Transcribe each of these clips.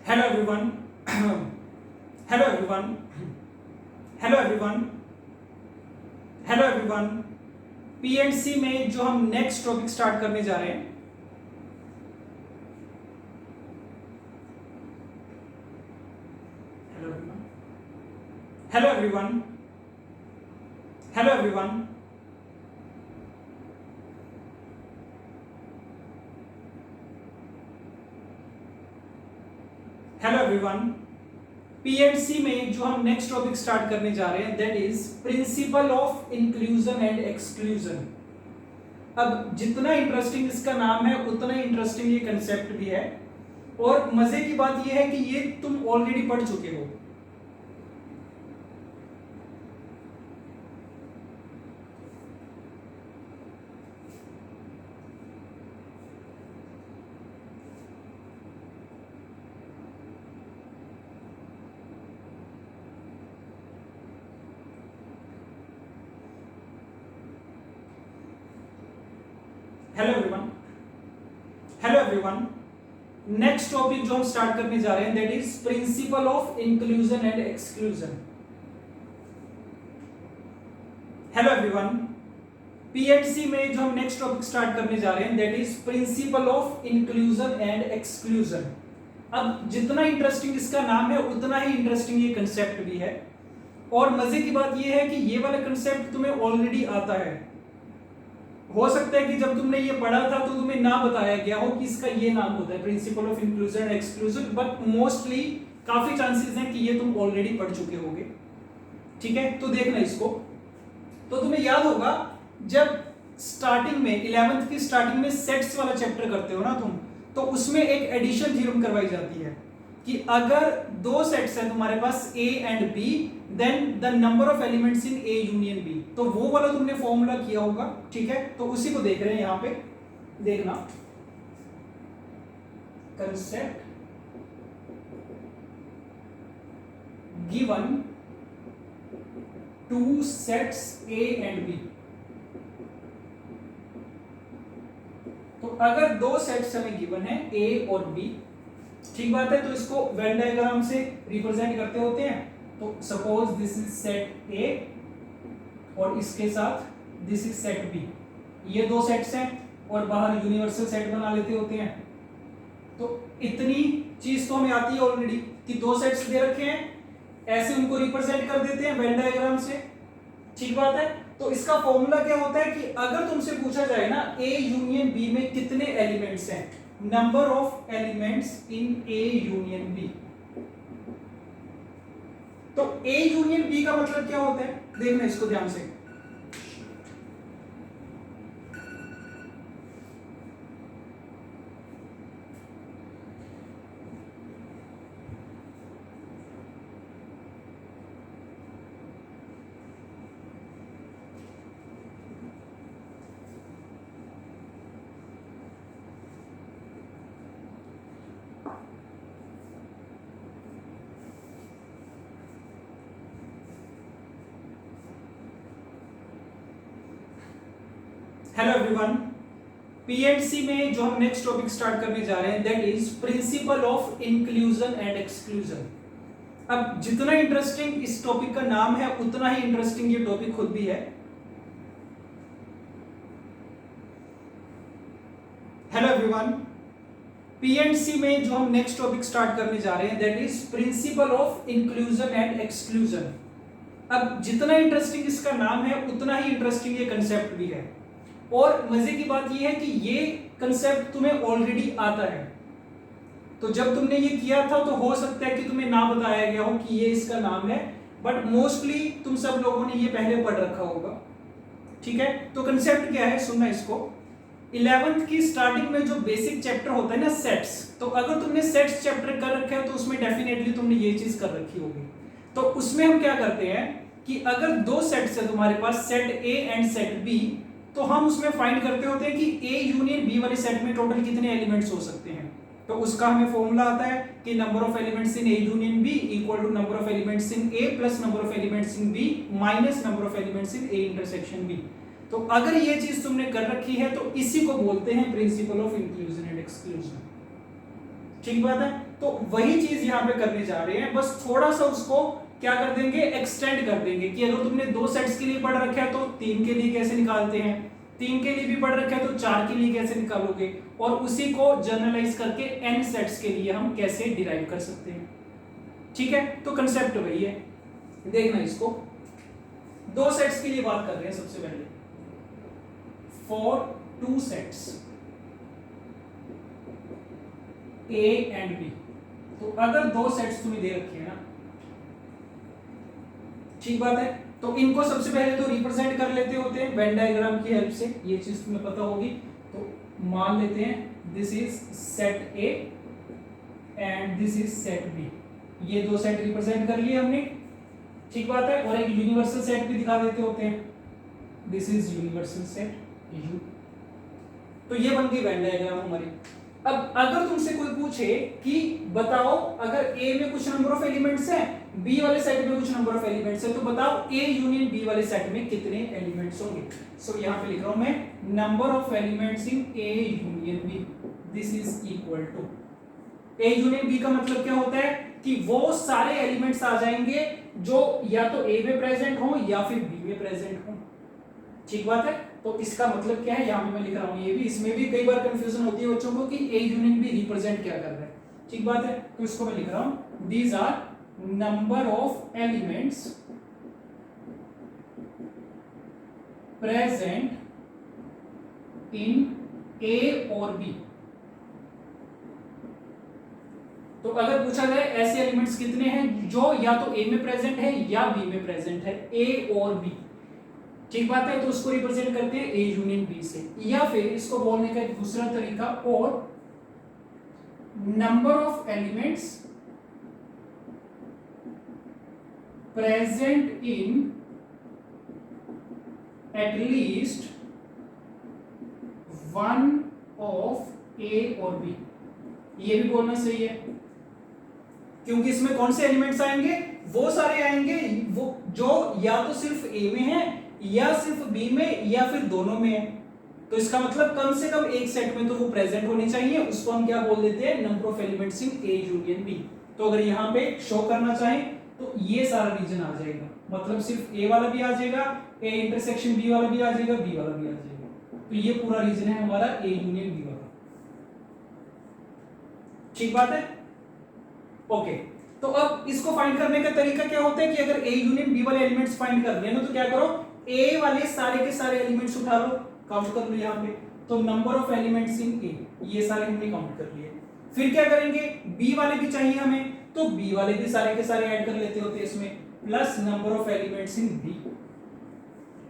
Hello everyone. Hello everyone. Hello everyone. Hello everyone. PNC में जो हम नेक्स्ट टॉपिक स्टार्ट करने जा रहे हैं, hello everyone. Hello everyone. Hello everyone. Hello everyone. PNC में जो हम नेक्स्ट टॉपिक स्टार्ट करने जा रहे हैं that is principal of inclusion and exclusion. अब जितना इंटरेस्टिंग इसका नाम है उतना ही इंटरेस्टिंग ये कंसेप्ट भी है, और मजे की बात ये है कि ये तुम ऑलरेडी पढ़ चुके हो। Hello everyone. Hello everyone. Next topic जो हम स्टार्ट करने जा रहे हैं that is principal of inclusion and exclusion. Hello everyone. PNC में जो हम नेक्स्ट टॉपिक स्टार्ट करने जा रहे हैं that is principal of inclusion and exclusion. अब जितना इंटरेस्टिंग इसका नाम है उतना ही इंटरेस्टिंग ये कंसेप्ट भी है, और मजे की बात ये है कि ये वाला कंसेप्ट तुम्हें ऑलरेडी आता है। हो सकता है कि जब तुमने ये पढ़ा था तो तुम्हें ना बताया गया हो कि इसका ये नाम होता है principal of inclusion and exclusion, but mostly काफी चांसेस हैं कि ये तुम ऑलरेडी पढ़ चुके होगे। ठीक है, तो देखना इसको। तो तुम्हें याद होगा जब स्टार्टिंग में 11th की स्टार्टिंग में सेट्स वाला चैप्टर करते हो ना तुम, तो उसमें एक एडिशन थ्योरम करवाई जाती है कि अगर दो सेट्स हैं तुम्हारे पास A and B, then the number of elements in A union B। तो वो वाला तुमने फॉर्मूला किया होगा। ठीक है, तो उसी को देख रहे हैं यहां पे। देखना concept given two sets A and B। तो अगर दो सेट्स हमें गिवन है A और B, ठीक बात है, तो इसको वेन डायग्राम से रिप्रेजेंट करते होते हैं। तो suppose this is set A और इसके साथ दिस इज सेट B। ये दो सेट्स हैं और बाहर यूनिवर्सल सेट बना लेते होते हैं। तो इतनी चीज तो हमें आती है ऑलरेडी कि दो सेट्स दे रखे हैं, ऐसे उनको रिप्रेजेंट कर देते हैं वेन डायग्राम से। ठीक बात है, तो इसका फॉर्मूला क्या होता है कि अगर तुमसे पूछा जाए ना A यूनियन B में कितने एलिमेंट्स हैं, number of elements in A union B। तो A यूनियन B का मतलब क्या होता है, देखना इसको ध्यान से। Hello everyone. पीएनसी में जो हम नेक्स्ट टॉपिक स्टार्ट करने जा रहे हैं that is principal of inclusion and exclusion. अब जितना इंटरेस्टिंग इस टॉपिक का नाम है उतना ही इंटरेस्टिंग ये टॉपिक खुद भी है। Hello everyone. पीएनसी में जो हम नेक्स्ट टॉपिक स्टार्ट करने जा रहे हैं that is principal of inclusion and exclusion. अब जितना इंटरेस्टिंग इसका नाम है उतना ही इंटरेस्टिंग ये कंसेप्ट भी है, और मजे की बात यह है कि ये कंसेप्ट तुम्हें ऑलरेडी आता है। तो जब तुमने ये किया था तो हो सकता है कि तुम्हें ना बताया गया हो कि ये इसका नाम है, बट मोस्टली तुम सब लोगों ने ये पहले पढ़ रखा होगा। ठीक है, तो कंसेप्ट क्या है सुनना इसको। 11th की स्टार्टिंग में जो बेसिक चैप्टर होता है ना सेट्स, तो अगर तुमने सेट्स चैप्टर कर रखे है तो उसमें डेफिनेटली तुमने ये चीज कर रखी होगी। तो उसमें हम क्या करते हैं कि अगर दो सेट्स है तुम्हारे पास, set A and set B, तो हम उसमें फाइंड करते होते हैं कि A यूनियन B वाले सेट में टोटल कितने एलिमेंट्स हो सकते हैं। तो उसका हमें फॉर्मूला आता है कि number of elements in A union B equal to number of elements in A plus number of elements in B minus number of elements in A intersection B। तो अगर ये चीज तुमने कर रखी है तो इसी को बोलते हैं principal of inclusion and exclusion. ठीक बात है। तो वही चीज यहाँ पे करने जा रहे हैं, बस थोड़ा सा उसको क्या कर देंगे, एक्सटेंड कर देंगे कि अगर तुमने 2 सेट्स के लिए पढ़ रखा है तो 3 के लिए कैसे निकालते हैं, 3 के लिए भी पढ़ रखा है तो 4 के लिए कैसे निकालोगे, और उसी को जनरलाइज करके n सेट्स के लिए हम कैसे डिराइव कर सकते हैं। ठीक है, तो कंसेप्ट वही है। देखना इसको, 2 सेट्स के लिए बात कर रहे हैं सबसे पहले, for 2 sets A and B। तो अगर 2 सेट्स तुम्हें दे रखे हैं ना, ठीक बात है, तो इनको सबसे पहले तो रिप्रेजेंट कर लेते होते हैं वेन डायग्राम की हेल्प से, ये चीज तुम्हें पता होगी। तो मान लेते हैं this is set A and this is set B, ये 2 सेट रिप्रेजेंट कर लिए हमने, ठीक बात है। और एक यूनिवर्सल सेट भी दिखा देते होते हैं, this is universal set U। तो ये बन गई वेन डायग्राम हमारी। अब अगर तुमसे कोई पूछे कि बताओ अगर A में कुछ नंबर ऑफ एलिमेंट्स हैं, B वाले सेट में कुछ नंबर ऑफ एलिमेंट्स हैं, तो बताओ A यूनियन B वाले सेट में कितने एलिमेंट्स होंगे। सो यहाँ पे लिख रहा हूं मैं number of elements in A union B, this is equal to, A union B का मतलब क्या होता है कि वो सारे एलिमेंट्स आ जाएंगे जो या तो A में प्रेजेंट हो या फिर B में प्रेजेंट हो, ठीक बात है। तो इसका मतलब क्या है, यहाँ पे मैं लिख रहा हूँ ये भी, इसमें भी कई बार कंफ्यूजन होती है बच्चों को कि A यूनियन B रिप्रेजेंट क्या कर रहा है, ठीक बात है। तो इसको मैं लिख रहा हूँ these are number of elements present in A और B। तो अगर पूछा जाए ऐसे एलिमेंट्स कितने हैं जो या तो A में प्रेजेंट है या B में प्रेजेंट है, A और B, ठीक बात है, तो उसको रिप्रेजेंट करते हैं A यूनियन B से। या फिर इसको बोलने का एक दूसरा तरीका, और number of elements present in at least one of A और B, ये भी बोलना सही है, क्योंकि इसमें कौन से एलिमेंट्स आएंगे, वो सारे आएंगे वो जो या तो सिर्फ A में है या सिर्फ B में या फिर दोनों में है। तो इसका मतलब कम से कम एक सेट में तो वो प्रेजेंट होने चाहिए, उसको हम क्या बोल देते हैं, number of elements in A union B। तो अगर यहाँ पे शो करना चाहें तो ये सारा रीजन आ जाएगा, मतलब सिर्फ A वाला भी आ जाएगा, A इंटरसेक्शन B वाला भी आ जाएगा, B वाला भी आ जाएगा। तो ये पूरा रीजन है हमारा A यूनियन B वाला, ठीक बात है, ओके। तो अब इसको फाइंड करने का तरीका क्या होता है कि अगर A यूनियन B वाले एलिमेंट्स फाइंड करने हैं ना, तो क्या करो, A वाले सारे के सारे एलिमेंट्स उठा लो, काउंट कर लो यहाँ पे। तो number of elements in A, ये सारे हमने काउंट कर लिए। फिर क्या करेंगे, B वाले भी चाहिए हमें, तो B वाले भी सारे के सारे ऐड कर लेते होते इसमें, plus number of elements in B।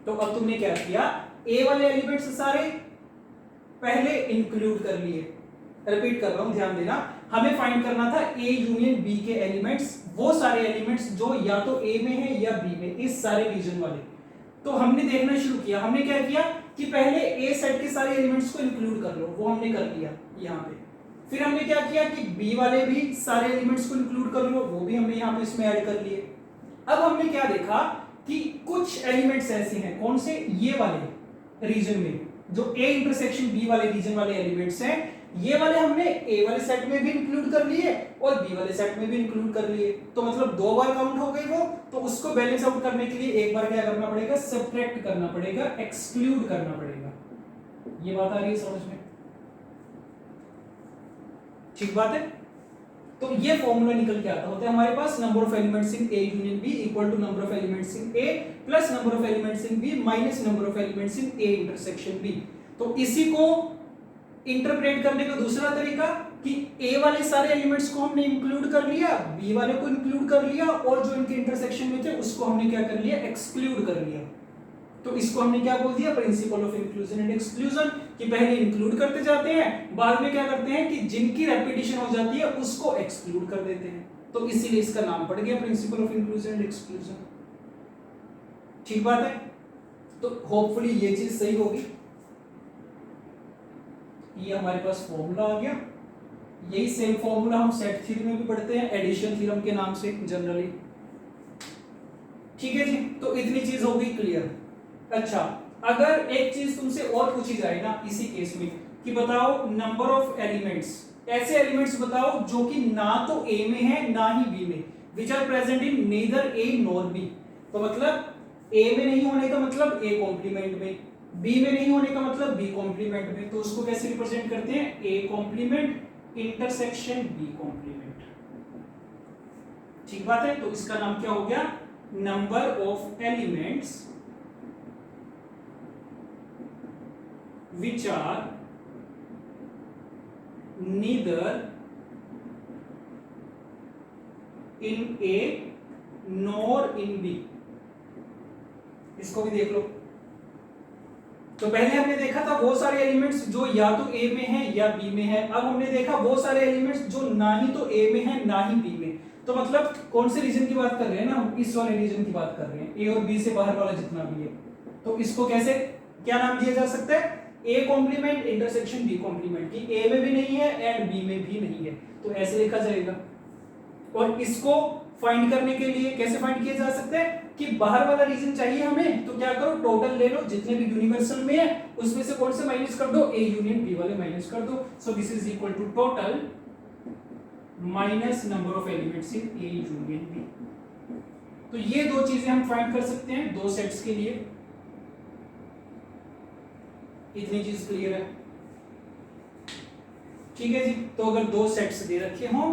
तो अब तुमने क्या किया, A वाले एलिमेंट्स सारे पहले इंक्लूड कर लिए। रिपीट कर रहा हूं, ध्यान देना, हमें फाइंड करना था A यूनियन B के एलिमेंट्स, वो सारे एलिमेंट्स जो या तो A में है या B में, इस सारे रीजन वाले। तो हमने देखना शुरू किया, हमने क्या किया कि पहले A सेट के सारे एलिमेंट्स को इंक्लूड कर लो, वो हमने कर लिया यहाँ पे। फिर हमने क्या किया कि B वाले भी सारे एलिमेंट्स को इंक्लूड कर लो, वो भी हमने यहाँ पे इसमें ऐड कर लिए। अब हमने क्या देखा कि कुछ एलिमेंट्स ऐसे हैं, कौन से, ये वाले रीजन में, जो A इंटरसेक्शन B वाले रीजन वाले एलिमेंट्स हैं, ये वाले हमने A वाले सेट में भी इंक्लूड कर लिए और B वाले सेट में भी इंक्लूड कर लिए। तो मतलब 2 बार काउंट हो गई वो, तो उसको बैलेंस आउट करने के लिए एक बार क्या करना पड़ेगा, सब्ट्रैक्ट करना पड़ेगा, एक्सक्लूड करना पड़ेगा। ये बात आ रही है समझ में, ठीक बात है। तो ये फॉर्मूला निकल के आता होता है हमारे पास, number of elements in A union B equal to number of elements in A plus number of elements in B minus number of elements in A intersection B। तो इसी को इंटरप्रेट करने का दूसरा तरीका कि A वाले सारे एलिमेंट्स को हमने इंक्लूड कर लिया, B वाले को इंक्लूड कर लिया, और जो इनके इंटरसेक्शन में थे उसको हमने क्या कर लिया, एक्सक्लूड कर लिया। तो इसको हमने क्या बोल दिया, principal of inclusion and exclusion, कि पहले इंक्लूड करते जाते हैं, बाद में क्या करते हैं कि जिनकी रेपिटेशन हो जाती है उसको एक्सक्लूड कर देते हैं। तो इसीलिए इसका नाम पड़ गया principal of inclusion and exclusion, ठीक बात है। तो होपफुली ये चीज सही होगी। ये हमारे पास फॉर्मूला आ गया, यही सेम फॉर्मूला हम सेट थ्योरी में भी पढ़ते हैं, एडिशन थ्योरम के नाम से जनरली, ठीक है जी। तो इतनी चीज हो गई क्लियर। अच्छा, अगर एक चीज तुमसे और पूछी जाए ना इसी केस में कि बताओ नंबर ऑफ एलिमेंट्स ऐसे एलिमेंट्स बताओ जो कि ना तो ए में है ना ही बी में, which are present in neither A nor B. तो मतलब ए में नहीं होने का मतलब ए कॉम्प्लीमेंट में, बी में नहीं होने का मतलब बी कॉम्प्लीमेंट में। तो उसको कैसे रिप्रेजेंट करते हैं, A complement intersection B complement. ठीक बात है। तो इसका नाम क्या हो गया, number of elements which are neither in A nor in B। इसको भी देख लो। तो पहले हमने देखा था वो सारे एलिमेंट्स जो या तो ए में है या बी में है। अब हमने देखा वो सारे एलिमेंट्स जो ना ही तो ए में है ना ही बी में। तो मतलब कौन से रीजन की बात कर रहे हैं ना, हम इस वाले रीजन की बात कर रहे हैं, ए और बी से बाहर वाला जितना भी है। तो इसको कैसे क्या नाम दिया जा सकता है, A complement intersection B complement, की ए में भी नहीं है एंड बी में भी नहीं है, तो ऐसे लिखा जाएगा। और इसको फाइंड करने के लिए कैसे फाइंड किया जा सकता है कि बाहर वाला रीजन चाहिए हमें, तो क्या करो, टोटल ले लो जितने भी यूनिवर्सल में है उसमें से कौन से माइनस कर दो, ए यूनियन बी वाले माइनस कर दो। So this is equal to total minus number of elements in A union B. तो ये दो चीजें हम फाइंड कर सकते हैं दो सेट्स के लिए। इतनी चीज क्लियर है, ठीक है जी। तो अगर दो सेट्स दे रखे हों,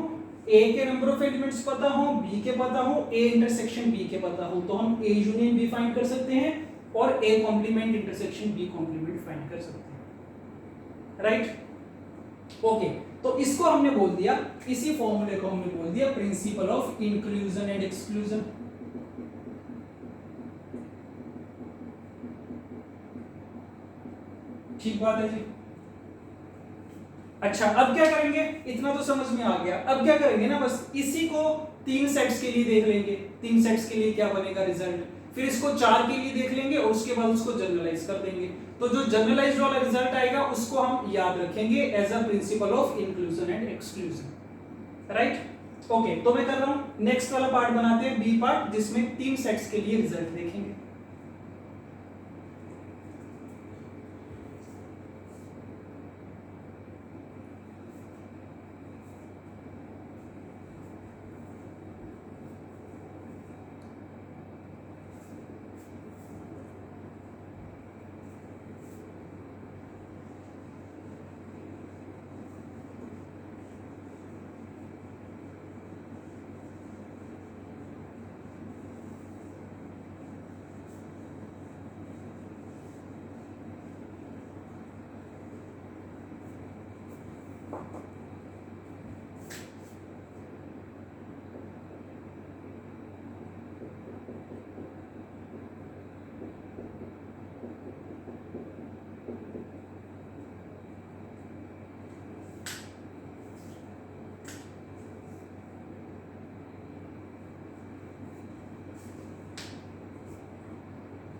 ए के नंबर ऑफ एलिमेंट्स पता हो, बी के पता हो, ए इंटरसेक्शन बी के पता हो, तो हम ए यूनियन बी फाइंड कर सकते हैं और A complement intersection B complement find कर सकते हैं, राइट। ओके, तो इसको हमने बोल दिया, इसी फॉर्मूले को हमने बोल दिया principal of inclusion and exclusion. ठीक बात है जी। अच्छा, अब क्या करेंगे, इतना तो समझ में आ गया। अब क्या करेंगे ना, बस इसी को तीन सेट्स के लिए देख लेंगे, तीन सेट्स के लिए क्या बनेगा रिजल्ट, फिर इसको चार के लिए देख लेंगे और उसके बाद उसको जनरलाइज कर देंगे। तो जो जनरलाइज्ड वाला रिजल्ट आएगा उसको हम याद रखेंगे as a principle of inclusion and exclusion, right. Okay, तो मैं कर रहा हूं नेक्स्ट वाला पार्ट बनाते हैं, बी पार्ट, जिसमें तीन सेट्स के लिए रिजल्ट देखेंगे।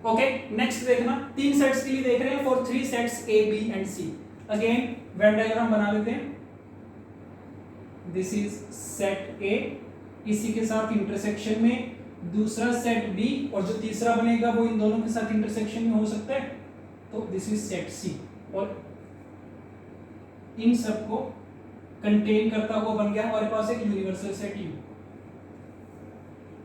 ओके, नेक्स्ट देखना, तीन सेट्स के लिए देख रहे हैं, for three sets A B and C. Again Venn diagram बना लेते हैं। दिस इज सेट ए, इसी के साथ इंटरसेक्शन में दूसरा सेट बी, और जो तीसरा बनेगा वो इन दोनों के साथ इंटरसेक्शन में हो सकता है, तो दिस इज सेट सी। और इन सबको कंटेन करता हुआ बन गया हमारे पास एक यूनिवर्सल सेट यू।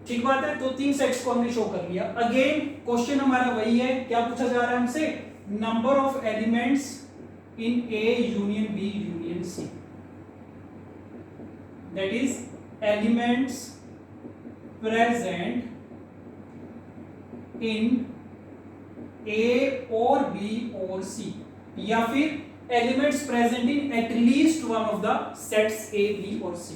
ठीक बात है। तो तीन सेट्स को हमने शो कर लिया। अगेन क्वेश्चन हमारा वही है, क्या पूछा जा रहा है हमसे, number of elements in A union B union C, that is elements present in A और बी और सी, या फिर elements present in at least one of the sets A B और सी।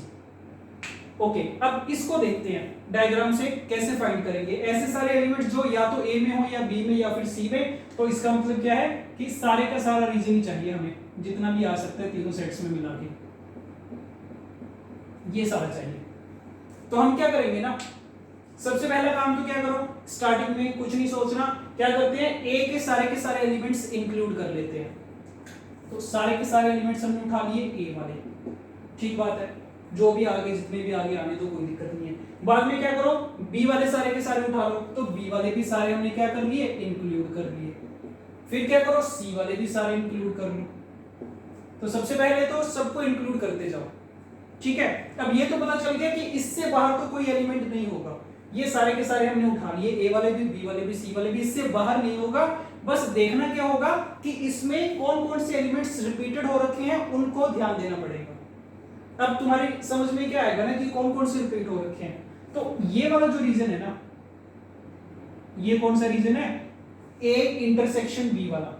ओके, अब इसको देखते हैं डायग्राम से कैसे फाइंड करेंगे ऐसे सारे एलिमेंट्स जो या तो ए में हो या बी में या फिर सी में। तो इसका मतलब क्या है कि सारे का सारा रीजन ही चाहिए हमें, जितना भी आ सकता है तीनों सेट्स में मिला के, ये सारा चाहिए। तो हम क्या करेंगे ना, सबसे पहला काम तो क्या करो, स्टार्टिंग में कुछ नहीं सोचना, क्या करते हैं, ए के सारे एलिमेंट्स इंक्लूड कर लेते हैं। तो सारे के सारे एलिमेंट्स हमने उठा लिए ए वाले, ठीक बात है, जो भी आगे जितने भी आगे आने तो कोई दिक्कत नहीं है। बाद में क्या करो, बी वाले सारे के सारे उठा लो, तो बी वाले भी सारे हमने क्या कर लिए, इंक्लूड कर लिए। फिर क्या करो, सी वाले भी सारे इंक्लूड कर लो, तो सबसे पहले तो सबको इंक्लूड करते जाओ, ठीक है। अब ये तो पता चल गया कि इससे बाहर तो कोई एलिमेंट नहीं होगा, ये सारे के सारे हमने उठा लिए, ए वाले भी, बी वाले भी, सी वाले भी, इससे बाहर नहीं होगा। बस देखना क्या होगा कि इसमें कौन कौन से एलिमेंट्स रिपीटेड हो रखे हैं, उनको ध्यान देना पड़ेगा। अब तुम्हारी समझ में क्या आएगा ना कि कौन कौन से रिपीट हो रखे हैं। तो ये वाला जो रीजन है ना, ये कौन सा रीजन है, ए इंटरसेक्शन बी वाला।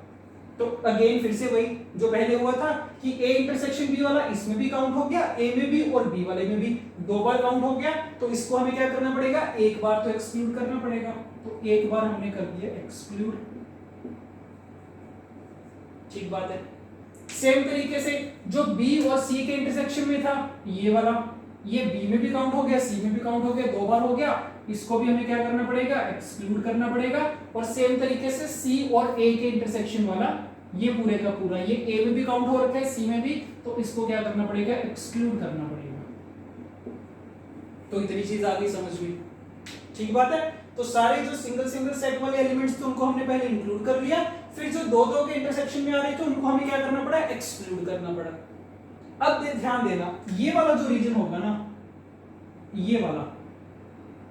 तो अगेन फिर से वही जो पहले हुआ था कि ए इंटरसेक्शन बी वाला इसमें भी काउंट हो गया, ए में भी और बी वाले में भी 2 बार काउंट हो गया। तो इसको हमें क्या करना पड़ेगा, एक बार तो एक्सक्लूड करना पड़ेगा। तो एक बार हमने कर दिया एक्सक्लूड, ठीक बात है। सेम तरीके से जो बी और सी के इंटरसेक्शन में था ये वाला, ये बी में भी काउंट हो गया, सी में भी काउंट हो गया, 2 बार हो गया, इसको भी हमें क्या करना पड़ेगा, एक्सक्लूड करना पड़ेगा। और सेम तरीके से सी और ए के इंटरसेक्शन वाला, ये पूरे का पूरा, ये ए में भी काउंट हो रखा है, सी में भी, तो इसको क्या करना पड़ेगा, एक्सक्लूड करना पड़ेगा। तो इतनी चीज आ गई समझ में, ठीक बात है। तो सारे जो सिंगल सिंगल सेट वाले एलिमेंट्स थे उनको हमने पहले इंक्लूड कर लिया, फिर जो 2-2 के इंटरसेक्शन में आ रहे थे उनको हमें क्या करना पड़ा, एक्सक्लूड करना पड़ा। अब ध्यान देना, ये वाला जो रीजन होगा ना, ये वाला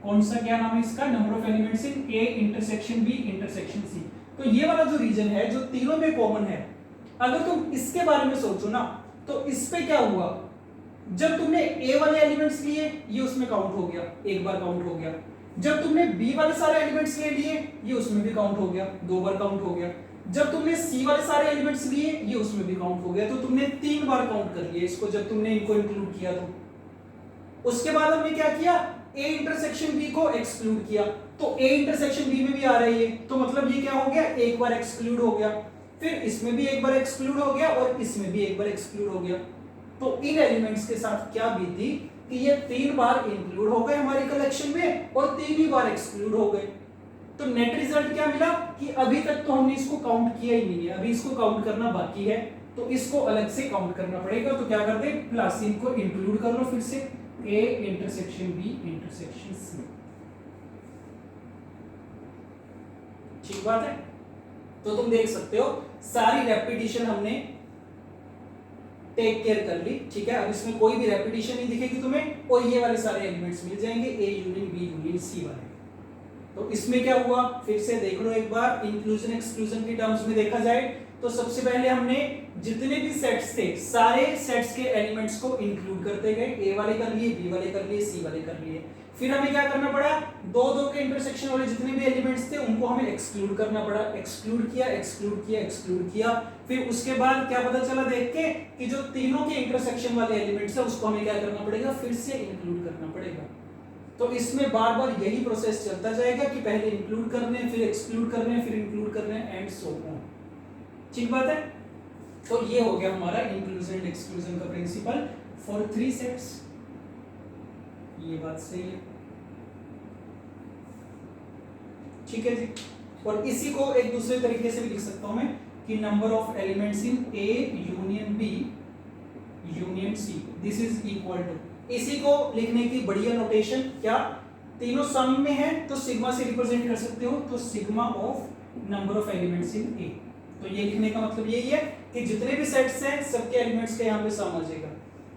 कौन सा, क्या नाम है इसका, number of elements in A intersection B intersection C. तो ये वाला जो रीजन है जो तीनों में कॉमन है, अगर तुम इसके बारे में सोचो ना, तो इस पे क्या हुआ, जब तुमने ए वाले एलिमेंट्स लिए ये उसमें काउंट हो गया, एक बार काउंट हो गया। जब तुमने बी वाले सारे एलिमेंट्स ले लिए ये उसमें भी काउंट हो गया, 2 बार काउंट हो गया। जब तुमने सी वाले सारे एलिमेंट्स लिए ये उसमें भी काउंट हो गया, तो तुमने 3 बार काउंट कर लिया इसको, जब तुमने इनको इंक्लूड किया। तो उसके बाद हमने क्या किया, ए इंटरसेक्शन बी को एक्सक्लूड किया। तो ए इंटरसेक्शन बी में भी आ रही है, तो मतलब ये क्या हो गया, एक बार एक्सक्लूड हो गया, फिर इसमें भी एक बार एक्सक्लूड हो गया और इसमें भी एक बार एक्सक्लूड हो गया। तो इन एलिमेंट्स के साथ क्या बीती कि ये 3 बार इंक्लूड हो गए हमारी कलेक्शन में और 3 ही बार एक्सक्लूड हो गए। तो नेट रिजल्ट क्या मिला कि अभी तक तो हमने इसको काउंट किया ही नहीं है, अभी इसको काउंट करना बाकी है, तो इसको अलग से काउंट करना पड़ेगा। तो क्या करते, प्लस इनको इंक्लूड कर लो फिर से, A intersection B intersection C, ठीक बात है। तो तुम देख सकते हो सारी रेपिटेशन हमने टेक केयर कर ली, ठीक है। अब इसमें कोई भी रेपिटेशन नहीं दिखेगी तुम्हें और ये वाले सारे एलिमेंट्स मिल जाएंगे, A union B union C वाले। तो इसमें क्या हुआ, फिर से देख लो एक बार, इंक्लूजन एक्सक्लूजन की टर्म्स में देखा जाए तो सबसे पहले हमने जितने भी सेट्स थे सारे सेट्स के एलिमेंट्स को इंक्लूड करते गए, ए वाले कर लिए, बी वाले कर लिए, सी वाले कर लिए। फिर हमें क्या करना पड़ा, 2-2 के इंटरसेक्शन वाले जितने भी एलिमेंट्स थे उनको हमें एक्सक्लूड करना पड़ा, एक्सक्लूड किया, एक्सक्लूड किया, एक्सक्लूड किया। फिर उसके बाद क्या पता चला देख के कि जो तीनों के इंटरसेक्शन वाले एलिमेंट्स है उसको हमें क्या करना पड़ेगा, फिर से इंक्लूड करना पड़ेगा। तो इसमें बार बार यही प्रोसेस चलता जाएगा कि पहले इंक्लूड करने, फिर एक्सक्लूड करने, फिर इंक्लूड करने एंड सो ऑन, ठीक बात है। तो ये हो गया हमारा इंक्लूजन एंड एक्सक्लूजन का प्रिंसिपल फॉर 3 सेट्स, ये बात सही है, ठीक है जी। और इसी को एक दूसरे तरीके से भी लिख सकता हूं मैं कि number of elements in A union B union C, this is equal to, इसी को लिखने की बढ़िया नोटेशन, क्या तीनों सम में है तो सिग्मा से रिप्रेजेंट कर सकते हो, तो sigma of number of elements in A. तो ये लिखने का मतलब यही है कि जितने भी सेट्स हैं सबके एलिमेंट्स का यहाँ पे सम आ जाएगा।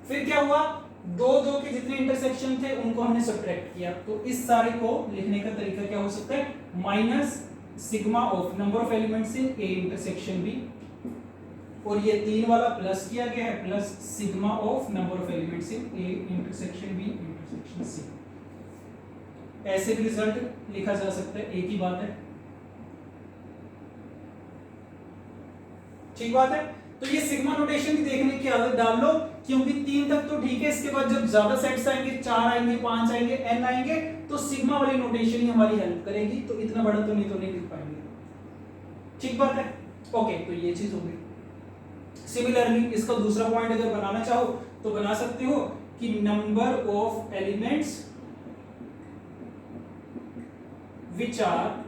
फिर क्या हुआ, 2-2 के जितने इंटरसेक्शन थे उनको हमने सब्ट्रैक्ट किया, तो इस सारे को लिखने का तरीका क्या हो सकता है, minus sigma of number of elements in A intersection B, और ये 3 वाला प्लस किया गया है, plus sigma of number of elements in A intersection B intersection C. ऐसे भी रिजल्ट लिखा जा सकता है, एक ही बात है, ठीक बात है। तो ये सिग्मा नोटेशन भी देखने की आदत डाल लो, क्योंकि 3 तक तो ठीक है, इसके बाद जब ज्यादा सेट्स आएंगे, 4 आएंगे, 5 आएंगे, n आएंगे, तो सिग्मा वाली नोटेशन ही हमारी हेल्प करेगी, तो इतना बड़ा तो नहीं लिख पाएंगे, ठीक बात है। ओके, तो ये चीज हो गई। सिमिलरली इसका दूसरा पॉइंट अगर बनाना चाहो तो बना सकते हो कि number of elements which are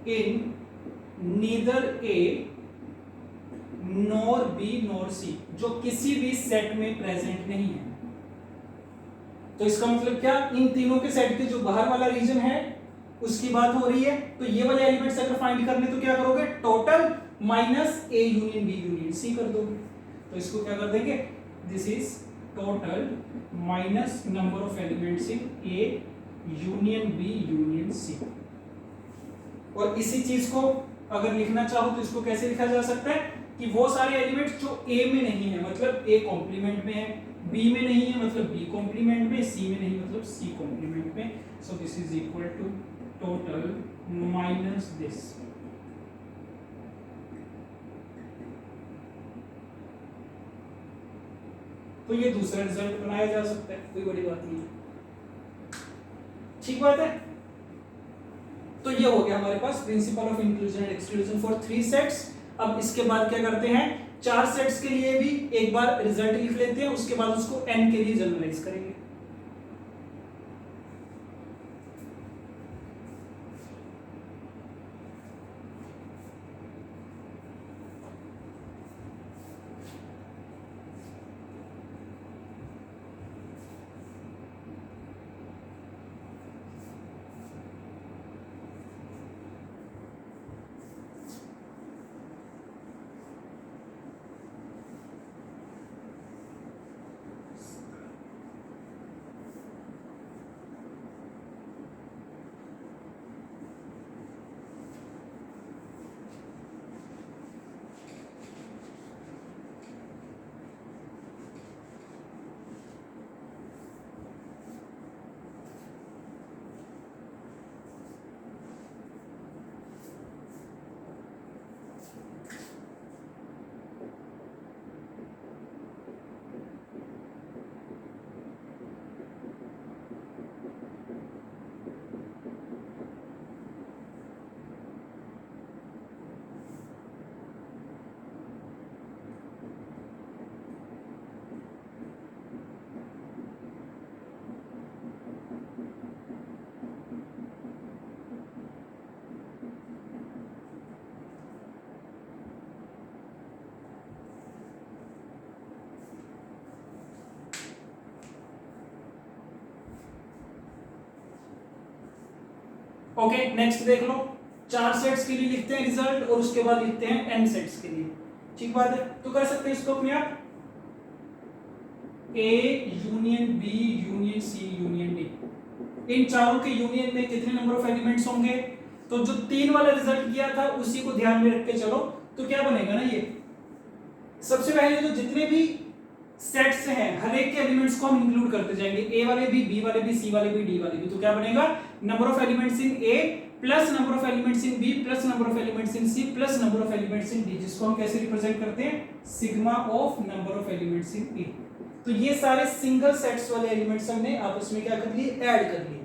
in neither A nor B nor C, जो किसी भी सेट में प्रेजेंट नहीं है। तो इसका मतलब क्या, इन तीनों के सेट के जो बाहर वाला रीजन है उसकी बात हो रही है। तो ये वाले एलिमेंट्स अगर फाइंड करने तो क्या करोगे, total minus A union B union C कर दोगे। तो इसको क्या कर देंगे, this is total minus number of elements in A union B union C. और इसी चीज को अगर लिखना चाहो तो इसको कैसे लिखा जा सकता है कि वो सारे एलिमेंट्स जो ए में नहीं है मतलब ए कॉम्प्लीमेंट में है, बी में नहीं है मतलब बी कॉम्प्लीमेंट में, सी में नहीं मतलब सी कॉम्प्लीमेंट में। So this is equal to total minus this. तो ये दूसरा रिजल्ट बनाया जा सकता है, कोई बड़ी बात नहीं है, ठीक बात है। तो ये हो गया हमारे पास principle of inclusion and exclusion for 3 sets. अब इसके बाद क्या करते हैं, 4 सेट्स के लिए भी एक बार रिजल्ट लिख लेते हैं, उसके बाद उसको n के लिए जनरलाइज करेंगे। ओके नेक्स्ट देख लो, 4 सेट्स के लिए लिखते हैं रिजल्ट और उसके बाद लिखते हैं n सेट्स के लिए, ठीक बात है। तो कर सकते हैं इसको अपने आप, A union B union C union D। इन चारों के यूनियन में कितने नंबर ऑफ एलिमेंट्स होंगे, तो जो 3 वाला रिजल्ट किया था उसी को ध्यान में रख के चलो। तो क्या बनेगा ना, ये सबसे पहले तो जितने भी सेट्स हैं हर एक के एलिमेंट्स को हम इंक्लूड करते जाएंगे, ए वाले भी, बी वाले भी, सी वाले भी, डी वाले भी। तो क्या बनेगा, number of elements in A plus number of elements in B plus number of elements in C plus number of elements in D, जिसको हम कैसे रिप्रेजेंट करते हैं, sigma of number of elements in A. तो ये सारे single sets वाले elements हमने आपस में क्या कर लिए, ऐड कर लिए।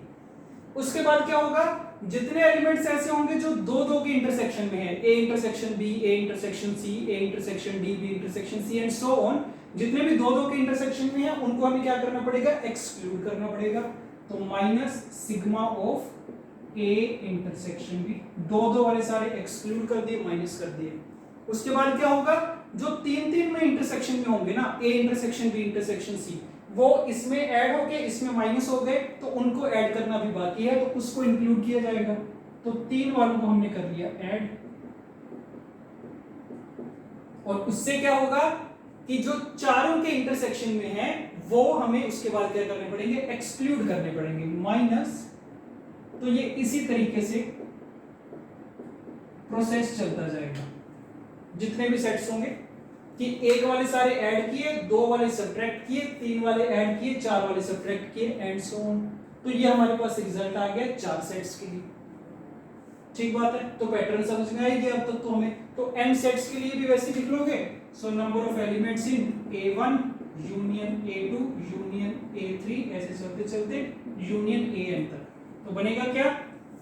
उसके बाद क्या होगा, जितने एलिमेंट्स ऐसे होंगे जो दो दो के इंटरसेक्शन में है, A intersection B, A intersection C, A intersection D, B intersection C and so on, जितने भी दो दो के इंटरसेक्शन में है उनको हमें क्या करना पड़ेगा, एक्सक्लूड करना पड़ेगा। तो minus sigma of A intersection B, दो दो वाले सारे एक्सक्लूड कर दिए, माइनस कर दिए। उसके बाद क्या होगा, जो तीन तीन में इंटरसेक्शन में होंगे ना, A intersection B intersection C, वो इसमें ऐड होके इसमें माइनस हो गए, तो उनको ऐड करना भी बाकी है, तो उसको इंक्लूड किया जाएगा। तो 3 वालों को हमने कर लिया ऐड, और उससे क्या होगा कि जो चारों के इंटरसेक्शन में है वो हमें उसके बाद क्या करने पड़ेंगे, एक्सक्लूड करने पड़ेंगे, माइनस। तो ये इसी तरीके से प्रोसेस चलता जाएगा, जितने भी सेट्स होंगे कि एक वाले सारे ऐड किए, 2 वाले सब्ट्रैक्ट किए, 3 वाले ऐड किए, 4 वाले सब्ट्रैक्ट किए एंड सो ऑन। तो ये हमारे पास रिजल्ट आ गया 4 सेट्स के लिए, ठीक बात है। तो पैटर्न समझ में आएगी अब तक तो हमें। तो n सेट्स के लिए भी वैसे लिख लोगे, सो number of elements in A1 union A2 union A3 ऐसे चलते चलते यूनियन AN तक। तो बनेगा क्या,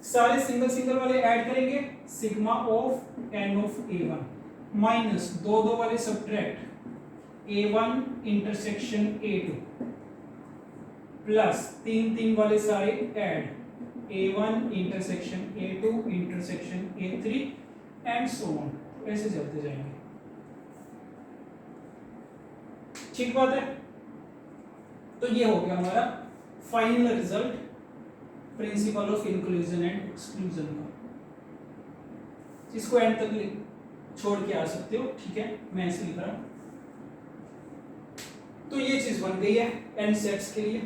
सारे सिंगल सिंगल वाले ऐड करेंगे, sigma of n of A1 minus 2 2 वाले subtract A1 intersection A2 plus 3 3 वाले सारे add A1 intersection A2 intersection A3 and so on, ऐसे चलते जाएंगे, ठीक बात है। तो ये हो गया हमारा final result principal of inclusion and exclusion का। इसको एंड तक छोड़ के आ सकते हो, ठीक है, मैं ऐसे लिख रहा हूं। तो ये चीज बन गई है n सेट्स के लिए,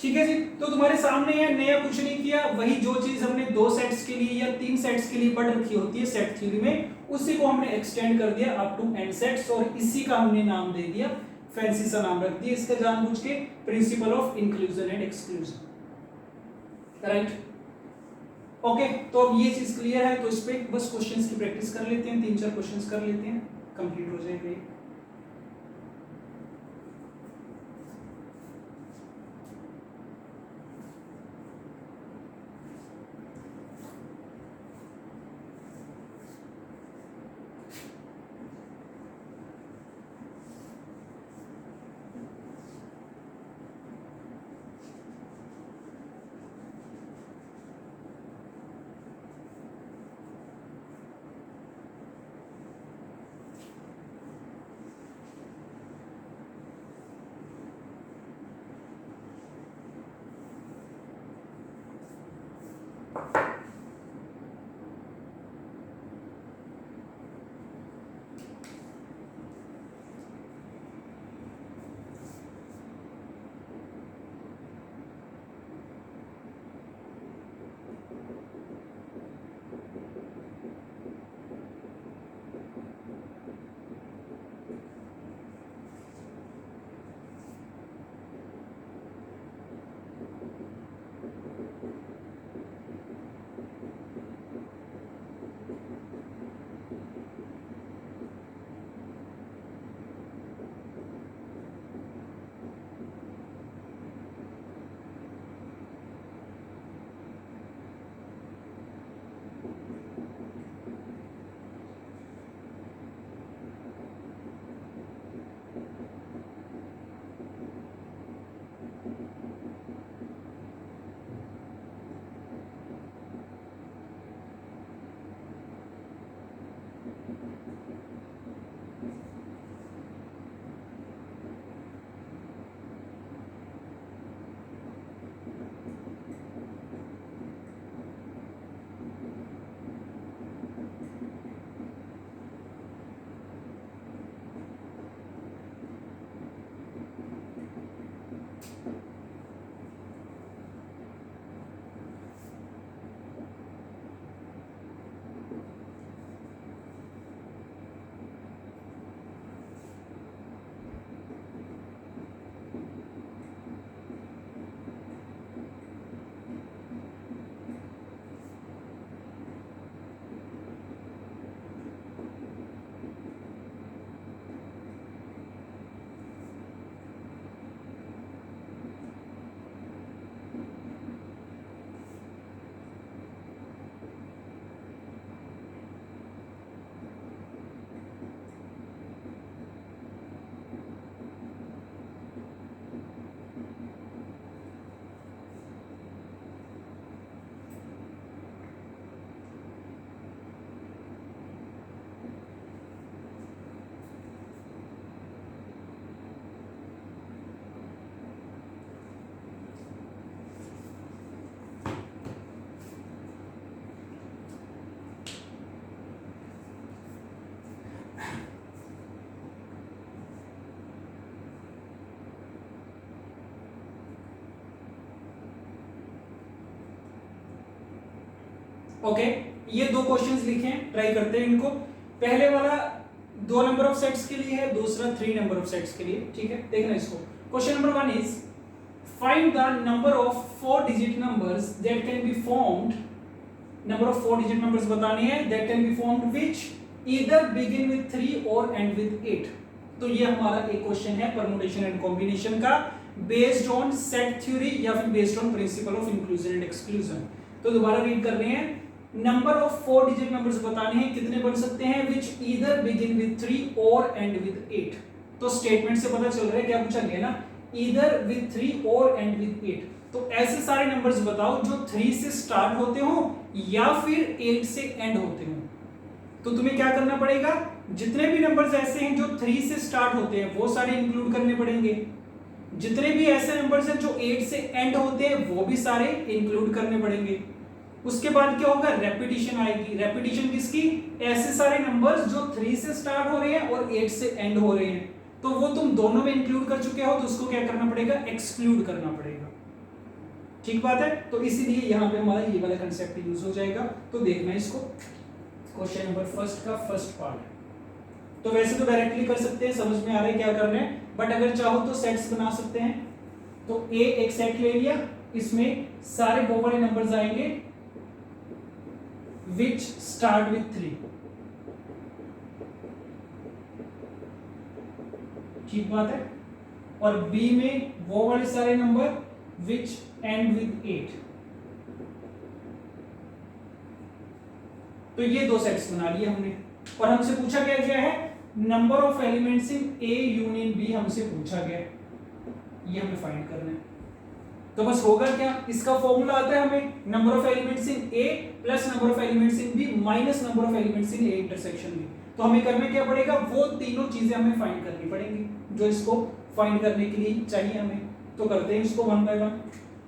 ठीक है जी। तो तुम्हारे सामने है, नया कुछ नहीं किया, वही जो चीज हमने 2 सेट्स के लिए या 3 सेट्स के लिए पढ़ रखी होती है सेट थ्योरी में, उसी को हमने एक्सटेंड कर दिया अप टू n सेट्स, और इसी का हमने नाम दे दिया, फैंसी सा नाम रख दिया इसका जानबूझ के, principal of inclusion and exclusion, right. Okay, तो अब ये चीज क्लियर है, तो इस पे बस क्वेश्चंस की प्रैक्टिस कर लेते हैं, 3-4 क्वेश्चंस कर लेते हैं, कंप्लीट हो जाएगा। ओके, ये 2 क्वेश्चंस लिखे हैं, ट्राई करते हैं इनको। पहले वाला 2 नंबर ऑफ सेट्स के लिए है, दूसरा 3 नंबर ऑफ सेट्स के लिए, ठीक है। देखना इसको। Question number 1 is find the number of 4 digit numbers that can be formed, number of 4 digit numbers बतानी है, that can be formed which either begin with 3 और एंड विद 8। तो ये हमारा एक क्वेश्चन है परम्यूटेशन एंड कॉम्बिनेशन का, based on set theory या फिर based on principal of inclusion and exclusion. तो दोबारा रीड कर रहे हैं, नंबर ऑफ 4 डिजिट नंबर्स बताने हैं, कितने बन सकते हैं, विच ईदर बिगिन विद 3 और एंड विद 8। तो स्टेटमेंट से पता चल रहा है क्या पूछा गया ना, ईदर विद 3 और एंड विद 8। तो ऐसे सारे नंबर्स बताओ जो 3 से स्टार्ट होते हो या फिर 8 से एंड होते हो। तो तुम्हें क्या करना पड़ेगा, जितने भी नंबर्स ऐसे हैं जो 3 से स्टार्ट होते हैं वो सारे इंक्लूड करने पड़ेंगे, जितने भी ऐसे नंबर्स हैं जो 8 से एंड होते हैं वो भी सारे इंक्लूड करने पड़ेंगे। उसके बाद क्या होगा, रेपिटेशन आएगी। रेपिटेशन किसकी, ऐसे सारे नंबर्स जो 3 से स्टार्ट हो रहे हैं और 8 से एंड हो रहे हैं, तो वो तुम दोनों में इंक्लूड कर चुके हो, तो उसको क्या करना पड़ेगा, एक्सक्लूड करना पड़ेगा। ठीक बात है। तो इसीलिए यहां पे हमारा ये वाला कंसेप्ट यूज हो जाएगा। तो देखना इसको, क्वेश्चन नंबर फर्स्ट का फर्स्ट पार्ट। तो वैसे तो डायरेक्टली कर सकते हैं, समझ में आ रहा है क्या करना है, बट अगर चाहो तो सेट्स बना सकते हैं। तो ए एक सेट ले लिया, इसमें सारे वो वाले नंबर्स आएंगे which start with 3। ठीक बात है। और बी में वो वाले सारे नंबर which end with 8। तो ये दो सेट्स बना लिए हमने। और हमसे पूछा क्या गया है, number of elements in A union B हमसे पूछा गया है, ये हमें फाइंड करना है। तो बस होगा क्या, इसका फॉर्मूला आता है हमें, number of elements in A plus number of elements in B minus number of elements in A intersection B. तो हमें करना क्या पड़ेगा, वो तीनों चीजें हमें फाइंड करनी पड़ेंगी जो इसको फाइंड करने के लिए चाहिए हमें। तो करते हैं इसको वन बाय वन।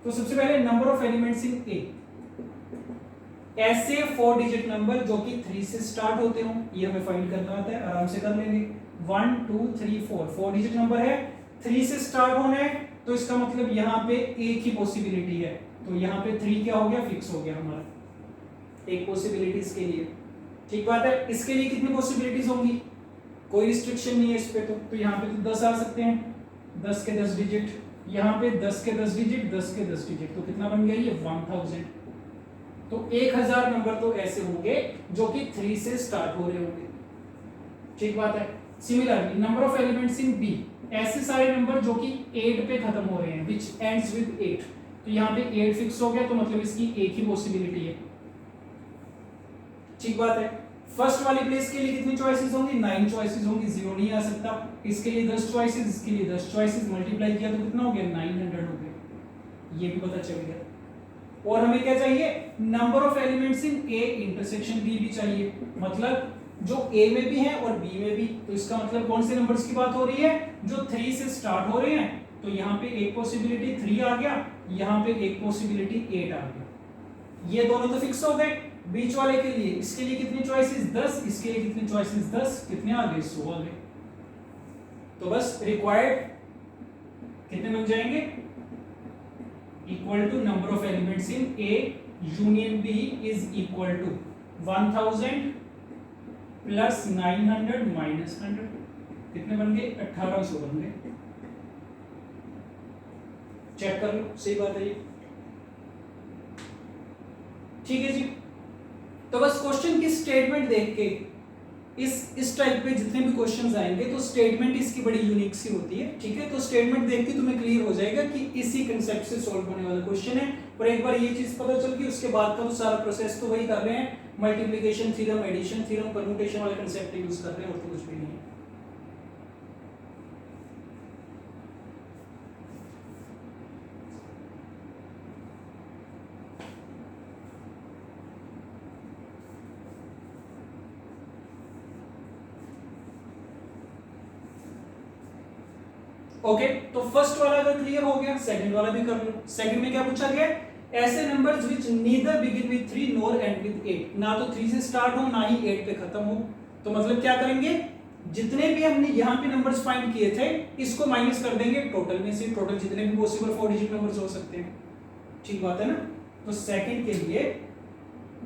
तो सबसे पहले नंबर ऑफ एलिमेंट्स इन ए, ऐसे 4 डिजिट नंबर जो कि 3 से स्टार्ट होते हो, ये हमें फाइंड करना आता है, आराम से कर लेंगे। 1 2 3 4 डिजिट नंबर है, 3 से स्टार्ट होना है, तो इसका मतलब यहाँ पे एक ही पॉसिबिलिटी है, तो यहाँ पे 3 क्या हो गया, फिक्स हो गया हमारा, एक पॉसिबिलिटी इसके लिए। ठीक बात है। इसके लिए कितनी पॉसिबिलिटीज होंगी, कोई रिस्ट्रिक्शन नहीं है इस पे। तो यहाँ पे तो 10 आ सकते हैं, 10 के 10 डिजिट, यहाँ पे 10 के 10 डिजिट, 10 के 10 डिजिट, तो कितना बन गया ये 1000। तो 1000 नंबर तो ऐसे होंगे जो कि 3 से स्टार्ट हो रहे होंगे। ठीक बात है। Similarly number of elements in B, ऐसे सारे नंबर जो कि 8 पे खत्म हो रहे हैं, which ends with 8। तो यहाँ पे 8 फिक्स हो गया, तो मतलब इसकी एक ही पॉसिबिलिटी है। ठीक बात है। फर्स्ट वाली प्लेस के लिए कितनी चॉइसेस होंगी, 9 चॉइसेस होंगी, 0 नहीं आ सकता। इसके लिए 10 चॉइसेस, इसके लिए 10 चॉइसेस, मल्टीप्लाई किया तो कितना हो गया, 900 हो गया, ये भी पता चल गया। और हमें क्या चाहिए, number of elements in A intersection B भी चाहिए, मतलब जो ए में भी है और बी में भी। तो इसका मतलब कौन से नंबर्स की बात हो रही है, जो 3 से स्टार्ट हो रहे हैं। तो यहाँ पे एक पॉसिबिलिटी 3 आ गया, यहाँ पे एक पॉसिबिलिटी 8 आ गया। ये दोनों तो फिक्स हो गए। बीच वाले के लिए, इसके लिए कितनी चॉइसेस, 10, इसके लिए कितनी चॉइसेस, 10, कितने आ गए, 100 आ गए। तो बस रिक्वायर्ड कितने बन जाएंगे, equal to number of elements in A union B is equal to 1000 plus 900 minus 100, कितने बन गए, 1800 बन गए। चेक कर लो, सही बात है ये। ठीक है जी। तो बस क्वेश्चन की स्टेटमेंट देख के, इस टाइप पे जितने भी क्वेश्चंस आएंगे तो स्टेटमेंट इसकी बड़ी यूनिक सी होती है। ठीक है। तो स्टेटमेंट देख के तुम्हें क्लियर हो जाएगा कि इसी कंसेप्ट से सॉल्व होने वाला क्वेश्चन है। और एक बार ये चीज पता चल गई, उसके बाद का तो सारा प्रोसेस तो वही कर रहे हैं, multiplication theorem, addition theorem, permutation वाले कंसेप्ट यूज कर रहे हैं, और तो कुछ भी नहीं है। ओके। तो फर्स्ट वाला अगर क्लियर हो गया, सेकंड वाला भी कर लो। सेकंड में क्या पूछा गया, ऐसे numbers which neither begin with 3 nor end with 8, ना तो 3 से स्टार्ट हो ना ही 8 पे खत्म हो। तो मतलब क्या करेंगे, जितने भी हमने यहाँ पे नंबर्स फाइंड किए थे, इसको माइनस कर देंगे टोटल में से, टोटल जितने भी पॉसिबल 4 डिजिट नंबर्स हो सकते हैं। ठीक बात है ना। तो सेकंड के लिए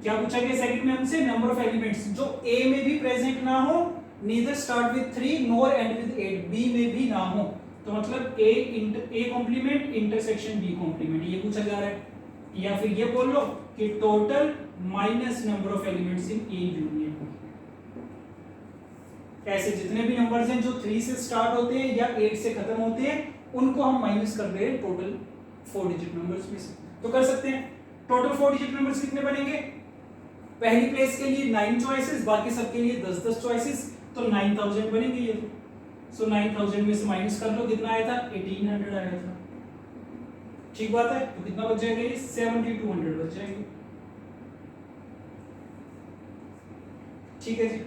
क्या पूछा गया, सेकंड में हमसे नंबर ऑफ एलिमेंट्स जो ए में भी प्रेजेंट ना हो, neither start with 3 nor end with 8, B में भी ना हो। तो मतलब A complement intersection B complement, ये पूछा जा रहा है। या फिर ये बोल लो कि total minus number of elements in A union B. ऐसे जितने भी नंबर्स हैं जो 3 से स्टार्ट होते हैं या 8 से खत्म होते हैं, उनको हम माइनस कर रहे हैं टोटल 4 डिजिट नंबर्स में से। तो कर सकते हैं। टोटल 4 डिजिट नंबर्स कितने बनेंगे, पहली प्लेस के लिए 9 चॉइसेस, बाकी सबके लिए 10-10 चॉइसेस, तो 9000 बनेंगे ये। सो 9000 में से माइनस कर लो, कितना आया था, 1800 आया था। ठीक बात है। तो कितना बच जाएगा, ये 7200 बच जाएंगे। ठीक है जी।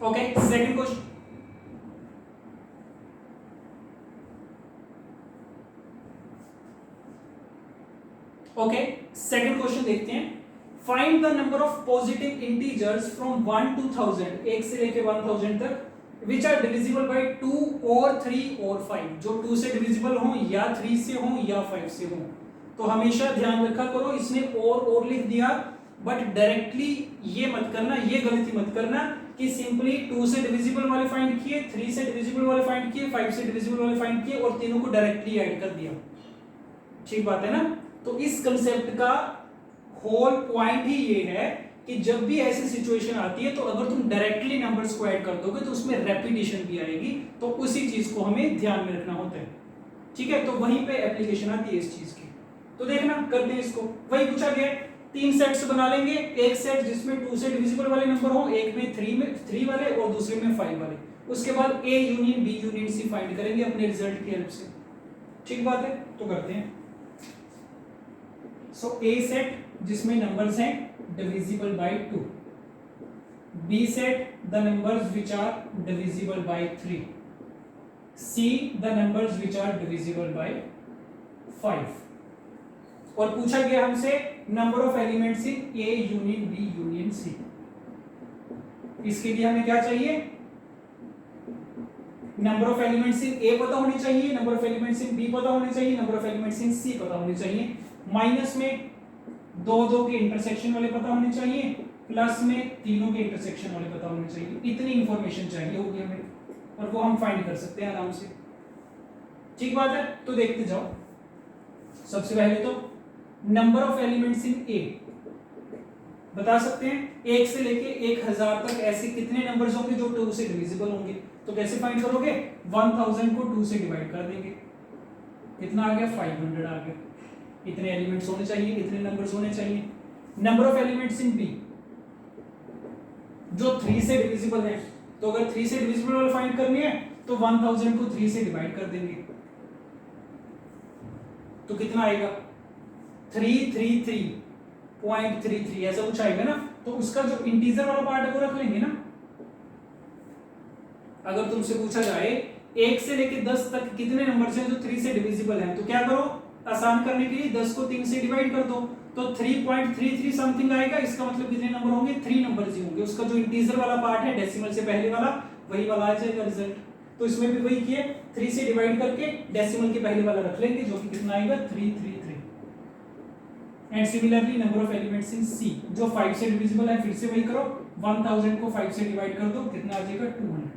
Okay, second question. Okay, second question देखते हैं। Find the number of positive integers from 1 to 1000, 1 से लेके 1000 तक, विच आर डिविजिबल बाय 2 और 3 और 5, जो 2 से डिविजिबल हो या 3 से हो या 5 से हो। तो हमेशा ध्यान रखा करो, इसने और लिख दिया, बट डायरेक्टली ये मत करना, ये गलती मत करना कि सिंपली 2 से डिविजिबल वाले फाइंड किए, 3 से डिविजिबल वाले फाइंड किए, 5 से डिविजिबल वाले फाइंड किए और तीनों को डायरेक्टली ऐड कर दिया। ठीक बात है ना? तो इस कंसेप्ट का होल पॉइंट ही ये है कि जब भी ऐसी सिचुएशन आती है तो अगर तुम डायरेक्टली नंबर्स को ऐड कर दोगे तो उसमें रेपिटेशन भी आएगी, तो उसी चीज को हमें ध्यान में रखना होता है। ठीक है, तो वहीं पे एप्लीकेशन आती है इस चीज की। तो देखना, करते हैं इसको। वही पूछा गया, 3 सेट्स बना लेंगे, एक सेट जिसमें 2 से डिविजिबल वाले नंबर हो, एक में 3 वाले और दूसरे में 5 वाले। उसके बाद A union B union C find करेंगे अपने रिजल्ट की हेल्प से। ठीक बात है, तो करते हैं। सो A सेट जिसमें नंबर्स हैं divisible by 2, B set the numbers which are divisible by 3, C the numbers which are divisible by 5। और पूछा गया हमसे number of elements in A union B union C। इसके लिए हमें क्या चाहिए? Number of elements in A पता होनी चाहिए, number of elements in B पता होने चाहिए, number of elements in C पता होने चाहिए, माइनस में 2 के इंटरसेक्शन वाले पता होने चाहिए, प्लस में तीनों के इंटरसेक्शन वाले पता होने चाहिए। इतनी इंफॉर्मेशन चाहिए होगी हमें, और वो हम फाइंड कर सकते हैं आराम से। ठीक बात है, तो देखते जाओ। सबसे पहले तो number of elements in A बता सकते हैं, 1 से लेके 1000 तक ऐसे कितने नंबर्स होंगे जो 2 से डिविजिबल होंगे। तो कैसे फाइंड करोगे? 1000 को 2 से डिवाइड कर देंगे, कितना आ गया? 500 आ गया। इतने एलिमेंट्स होने चाहिए, इतने नंबर्स होने चाहिए। Number of elements in B जो 3 से डिविजिबल है, तो अगर 3 से डिविजिबल वाला फाइंड करनी है तो 1000 को 3 से डिवाइड कर देंगे, तो कितना आएगा? 333.33 ऐसा कुछ आएगा ना। तो उसका जो इंटीजर वाला पार्ट है वो रख लेंगे ना। अगर तुमसे पूछा जाए 1 से लेके 10 तक कितने नंबर्स हैं जो 3 से डिविजिबल हैं, तो क्या करो? आसान करने के लिए 10 को 3 से डिवाइड कर दो, तो 3.33 समथिंग आएगा। इसका मतलब कितने नंबर होंगे? 3 नंबर्स ही होंगे। उसका जो इंटीजर वाला पार्ट है डेसिमल से पहले वाला, वही वाला आ जाएगा रिजल्ट। तो इसमें भी वही किए, 3 से डिवाइड करके डेसिमल के पहले वाला रख लेंगे, जो कि कितना आएगा? 333। And similarly number of elements in C जो 5 से डिविजिबल है, फिर से वही करो, 1000 को 5 से डिवाइड कर दो, कितना आ जाएगा? 200।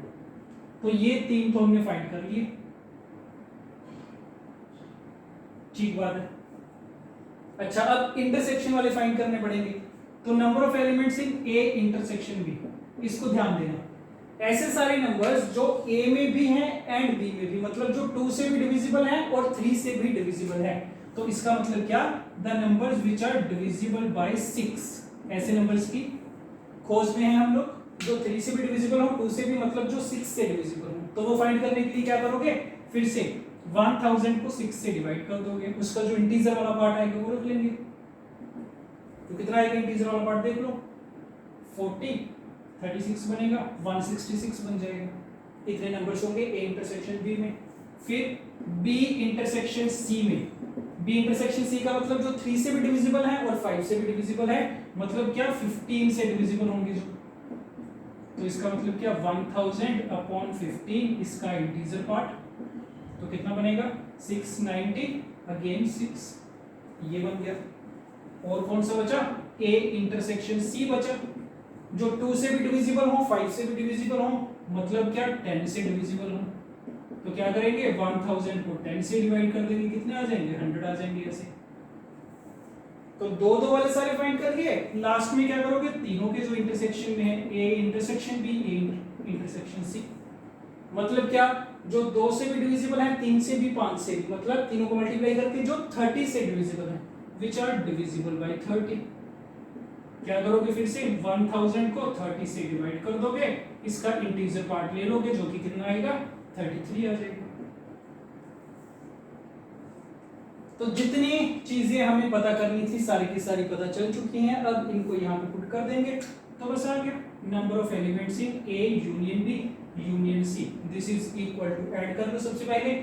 तो ये 3 तो हमने फाइंड कर लिए। ठीक बात है। अच्छा, अब इंटरसेक्शन वाले फाइंड करने पड़ेंगे। तो number of elements in A intersection B, इसको ध्यान देना। ऐसे सारे नंबर्स जो A में भी हैं एंड B में भी, मतलब जो 2 से भी डिविजिबल हैं और 3 से भी डिविजिबल है। तो इसका मतलब क्या? The numbers which are divisible by 6, ऐसे नंबर्स की खोज में है हम लोग, जो 3 से भी डिविजिबल हो, 2 से भी, मतलब जो 6 से डिविजिबल हो। तो वो फाइंड करने के लिए क्या करोगे? फिर से 1000 को 6 से डिवाइड कर दोगे, उसका जो इंटीजर वाला पार्ट आएगा वो रख लेंगे। तो कितना आएगा इंटीजर वाला पार्ट? देख लो, 40, 36 बनेगा, 166 बन जाएगा। इतने नंबर्स होंगे A इंटरसेक्शन B में। फिर B इंटरसेक्शन C में बी इंटरसेक्शन सी का मतलब जो 3 से भी डिविजिबल है और 5 से भी डिविजिबल है, मतलब क्या 15 से डिविजिबल होंगे जो, तो इसका मतलब क्या 1000 अपॉन 15 इसका इंटीजर पार्ट, तो कितना बनेगा 690 अगेन 6, ये बन गया। और कौन सा बचा, ए इंटरसेक्शन सी बचा, जो 2 से भी डिविजिबल हो 5 से भी डिविजिबल हो, मतलब क्या 10 से डिविजिबल हो, तो क्या करेंगे 1000 को 10 से डिवाइड कर देंगे, कितने आ जाएंगे 100 आ जाएंगे ऐसे। तो दो दो वाले सारे फाइंड कर लिए, लास्ट में क्या करोगे तीनों के जो इंटरसेक्शन में है, A intersection B A intersection C, मतलब क्या जो 2 से भी डिविजिबल है 3 से भी 5 से भी, मतलब तीनों को मल्टीप्लाई करके जो 30 से डिविजिबल है, विच आर डिविजिबल बाय 30, क्या करोगे फिर से 1000 को 30 से डिवाइड कर दोगे, इसका इंटीजर पार्ट ले लोगे जो कि कितना आएगा 33 आ जाएगा। तो जितनी चीजें हमें पता करनी थी सारी की सारी पता चल चुकी हैं, अब इनको यहाँ पे पुट कर देंगे तो बस आ गया number of elements in A union B union C, this is equal to, add कर लो सबसे पहले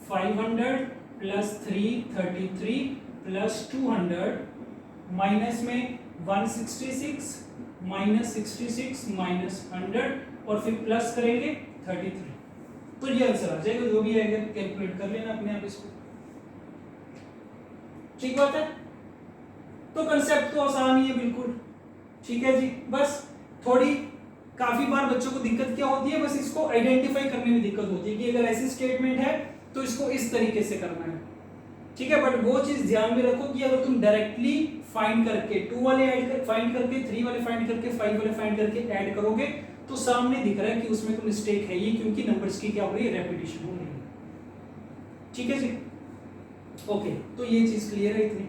500 प्लस 333 प्लस 200 माइनस में 166 माइनस 66 माइनस 100 और फिर प्लस करेंगे 33, तो ये आंसर आ जाएगा, जो भी आएगा कैलकुलेट कर लेना अपने आप इसको, ठीक बात है। तो कंसेप्ट तो आसान ही है बिल्कुल, ठीक है जी। बस थोड़ी काफी बार बच्चों को दिक्कत क्या होती है, बस इसको आइडेंटिफाई करने में दिक्कत होती है कि अगर ऐसी स्टेटमेंट है तो इसको इस तरीके से करना है, ठीक है। बट वो चीज ध्यान में रखो कि अगर तुम डायरेक्टली फाइंड करके 2 वाले फाइंड करके 3 वाले फाइंड करके 5 वाले फाइंड करके ऐड करोगे तो सामने दिख रहा है कि उसमें तो मिस्टेक है ही, क्योंकि नंबर्स की क्या हो रही है रेपिटेशन हो रही है, ठीक है जी। ओके, तो ये चीज क्लियर है इतनी।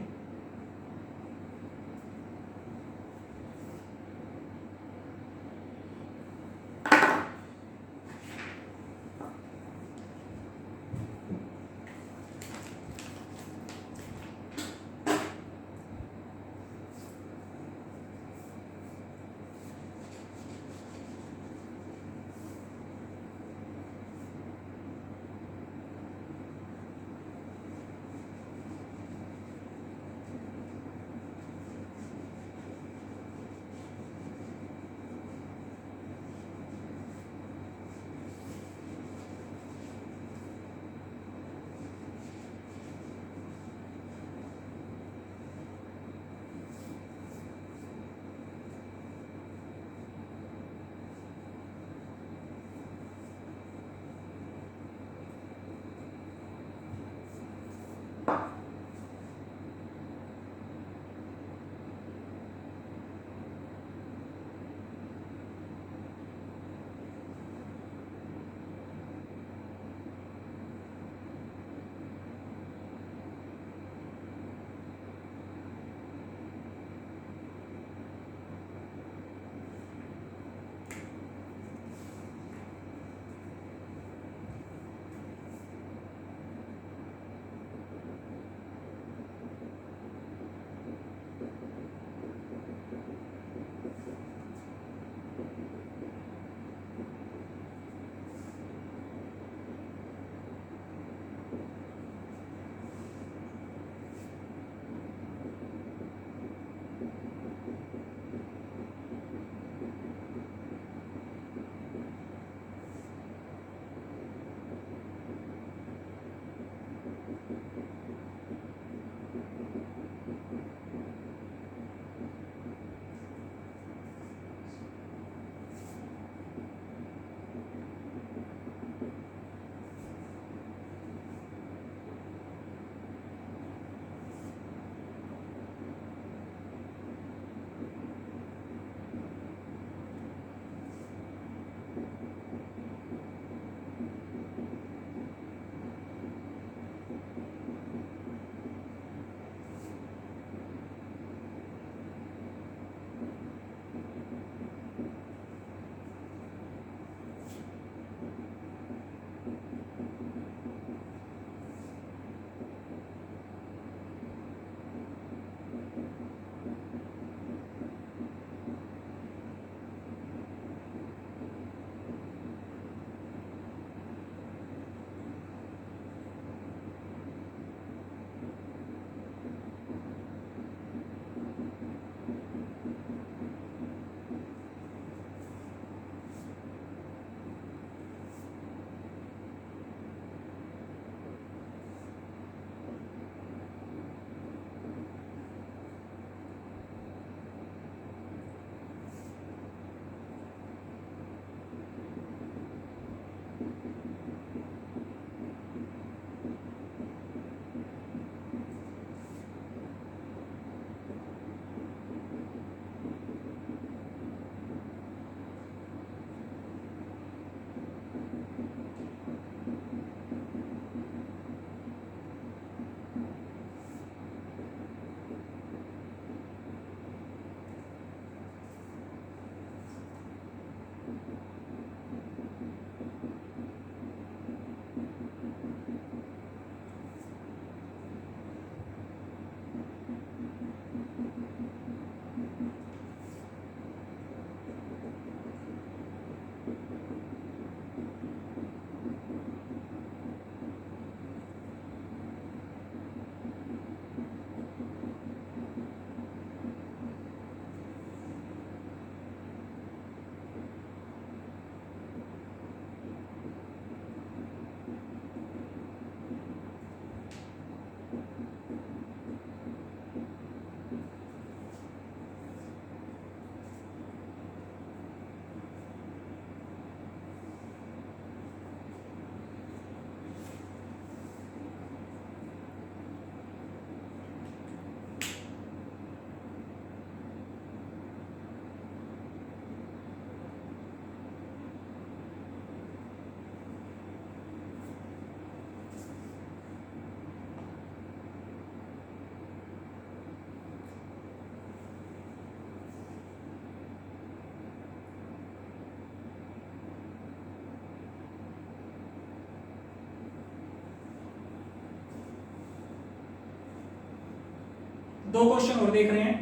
दो क्वेश्चन और देख रहे हैं।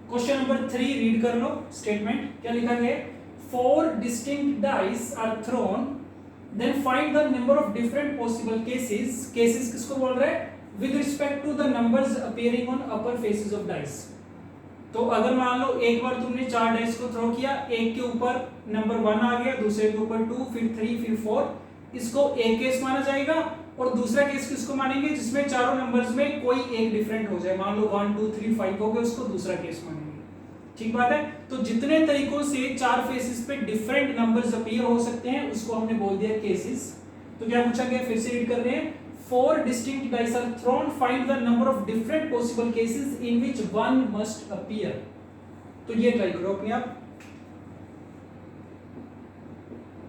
क्वेश्चन नंबर 3 रीड कर लो स्टेटमेंट, क्या लिखा गया है? 4 distinct dice are thrown, then find the number of different possible cases. Cases किसको बोल रहे हैं? With respect to the numbers appearing on upper faces of dice. तो अगर मान लो एक बार तुमने 4 डाइस को थ्रो किया, एक के ऊपर नंबर 1 आ गया, दूसरे के ऊपर 2, फिर 3, फिर 4, इसको एक केस माना जाएगा। और दूसरा केस किसको मानेंगे? जिसमें चारों नंबर्स में कोई एक डिफरेंट हो जाए, मान लो 1 2 3 5 हो गए, उसको दूसरा केस मानेंगे। ठीक बात है। तो जितने तरीकों से 4 फेसेस पे डिफरेंट नंबर्स अपीयर हो सकते हैं उसको हमने बोल दिया केसेस। तो क्या पूछा गया, फिर से रीड कर रहे हैं। 4 distinct dice are thrown, find the number of different possible cases in which one must appear. तो ये ट्राई करो अपने आप।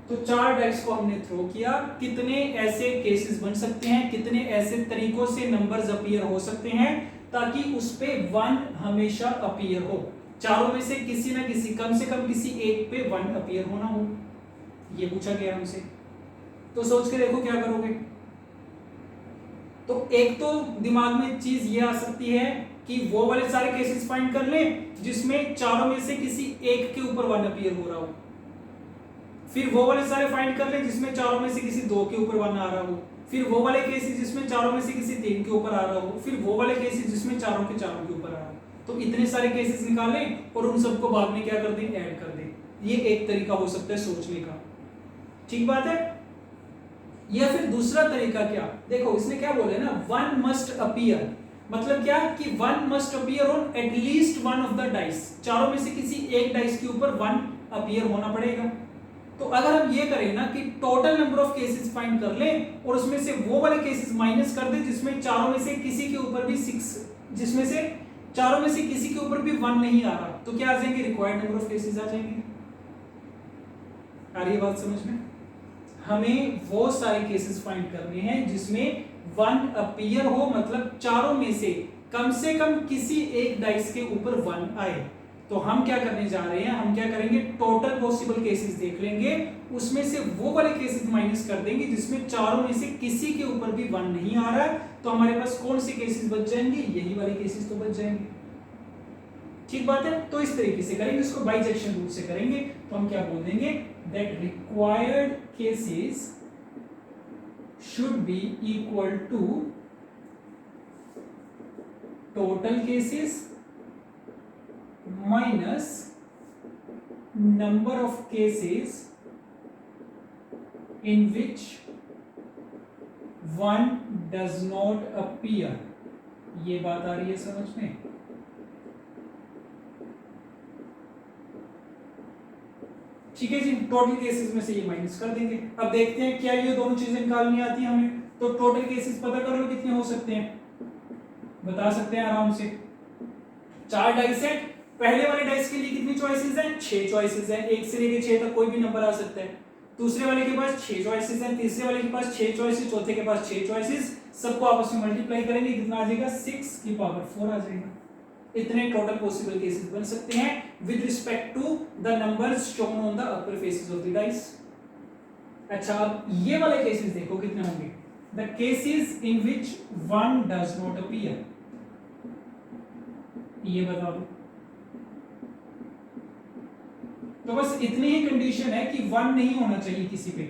तो 4 डाइस को हमने थ्रो किया, कितने ऐसे केसेस बन सकते हैं, कितने ऐसे तरीकों से नंबर्स अपीयर हो सकते हैं ताकि उस पे 1 हमेशा अपीयर हो। चारों में से किसी ना किसी, कम से कम किसी एक पे 1 अपीयर होना हो, ये पूछा गया हमसे। तो सोच के देखो क्या करोगे। तो एक तो दिमाग में चीज ये आ सकती है कि वो वाले सारे केसेस फाइंड कर लें जिसमें चारों में से किसी एक के ऊपर 1 अपीयर हो रहा हो, फिर वो वाले सारे फाइंड कर लें जिसमें चारों में से किसी 2 के ऊपर 1 आ रहा हो, फिर वो वाले केसेस जिसमें चारों में से किसी 3 के ऊपर आ रहा हो, फिर वो वाले केसेस जिसमें चारों के ऊपर आ रहा हो। तो इतने सारे केसेस निकालें और उन सबको बाद में क्या कर दें, ऐड कर दें। ये एक तरीका हो सकता है सोचने का। ठीक बात है। या फिर दूसरा तरीका क्या, देखो इसने क्या बोले ना, 1 मस्ट अपीयर, मतलब क्या कि 1 must appear on at least 1 of the dice. चारों में से किसी एक डाइस के ऊपर 1 अपीयर होना पड़ेगा। तो अगर हम ये करें ना कि total number of cases find कर लें और उसमें से वो वाले केसेस माइनस कर दें जिसमें चारों में से किसी के ऊपर भी 6, जिसमें से चारों में से किसी के ऊपर भी 1 नहीं आ रहा, तो क्या आ जाएंगे, रिक्वायर्ड नंबर ऑफ केसेस आ जाएंगे। आ रही है बात समझ में? हमें वो सारे केसेस फाइंड करने हैं जिसमें 1 अपीयर हो, मतलब चारों में से कम किसी एक डाइस के ऊपर 1 आए। तो हम क्या करने जा रहे हैं, हम क्या करेंगे, टोटल पॉसिबल केसेस देख लेंगे, उसमें से वो वाले केसेस माइनस कर देंगे जिसमें चारों में से किसी के ऊपर भी 1 नहीं आ रहा है। तो हमारे पास कौन से केसेस बच जाएंगे, यही वाले केसेस तो बच जाएंगे। ठीक बात है। तो इस तरीके से करेंगे, इसको बाइजेक्शन रूल से करेंगे। तो हम क्या बोल देंगे, that required cases should be equal to total cases minus number of cases in which 1 does not appear। ये बात आ रही है समझ में? ठीक है जी, टोटल केसेस में से ये माइनस कर देंगे। अब देखते हैं क्या ये दोनों चीजें निकालनी आती है हमें। तो टोटल केसेस पता कर लो कितने हो सकते हैं, बता सकते हैं आराम से। 4 डाइस है, पहले वाले डाइस के लिए कितनी चॉइसेस हैं, 6 चॉइसेस हैं। 1 से लेकर 6 तक कोई भी नंबर आ सकता है। दूसरे वाले के पास 6 चॉइसेस हैं, तीसरे वाले के पास 6 चॉइसेस, चौथे के पास 6 चॉइसेस। सबको आपस में मल्टीप्लाई करेंगे, कितना आ जाएगा, 6 की पावर 4 आ जाएगा। इतने टोटल पॉसिबल केसेस बन सकते हैं with respect to the numbers shown on the upper faces of the dice. अच्छा, अब ये वाले केसेस देखो कितने होंगे, the cases in which 1 does not appear. ये बता दो। तो बस इतनी ही कंडीशन है कि 1 नहीं होना चाहिए किसी पे।